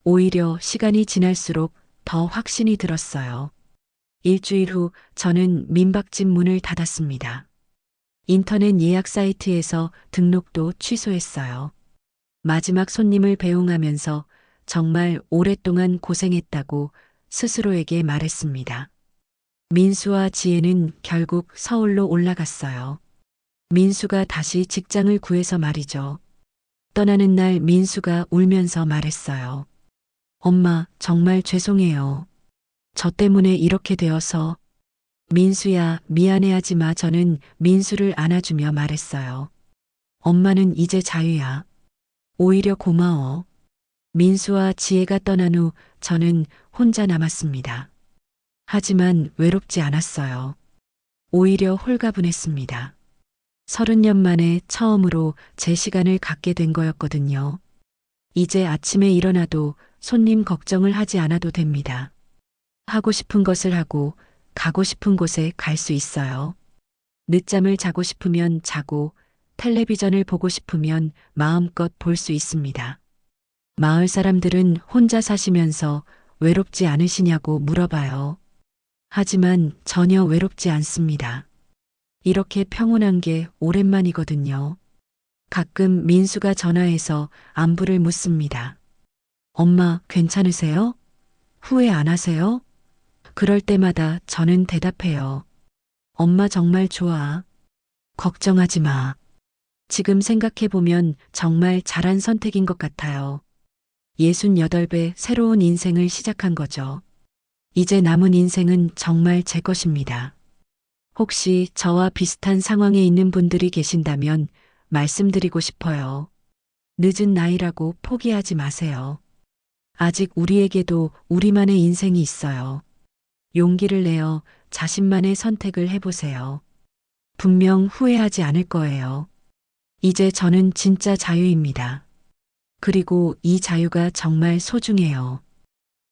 오히려 시간이 지날수록 더 확신이 들었어요. 일주일 후 저는 민박집 문을 닫았습니다. 인터넷 예약 사이트에서 등록도 취소했어요. 마지막 손님을 배웅하면서 정말 오랫동안 고생했다고 스스로에게 말했습니다. 민수와 지혜는 결국 서울로 올라갔어요. 민수가 다시 직장을 구해서 말이죠. 떠나는 날 민수가 울면서 말했어요. 엄마, 정말 죄송해요. 저 때문에 이렇게 되어서. 민수야, 미안해하지 마. 저는 민수를 안아주며 말했어요. 엄마는 이제 자유야. 오히려 고마워. 민수와 지혜가 떠난 후 저는 혼자 남았습니다. 하지만 외롭지 않았어요. 오히려 홀가분했습니다. 30년 만에 처음으로 제 시간을 갖게 된 거였거든요. 이제 아침에 일어나도 손님 걱정을 하지 않아도 됩니다. 하고 싶은 것을 하고 가고 싶은 곳에 갈 수 있어요. 늦잠을 자고 싶으면 자고 텔레비전을 보고 싶으면 마음껏 볼 수 있습니다. 마을 사람들은 혼자 사시면서 외롭지 않으시냐고 물어봐요. 하지만 전혀 외롭지 않습니다. 이렇게 평온한 게 오랜만이거든요. 가끔 민수가 전화해서 안부를 묻습니다. 엄마, 괜찮으세요? 후회 안 하세요? 그럴 때마다 저는 대답해요. 엄마 정말 좋아. 걱정하지 마. 지금 생각해보면 정말 잘한 선택인 것 같아요. 68배 새로운 인생을 시작한 거죠. 이제 남은 인생은 정말 제 것입니다. 혹시 저와 비슷한 상황에 있는 분들이 계신다면 말씀드리고 싶어요. 늦은 나이라고 포기하지 마세요. 아직 우리에게도 우리만의 인생이 있어요. 용기를 내어 자신만의 선택을 해보세요. 분명 후회하지 않을 거예요. 이제 저는 진짜 자유입니다. 그리고 이 자유가 정말 소중해요.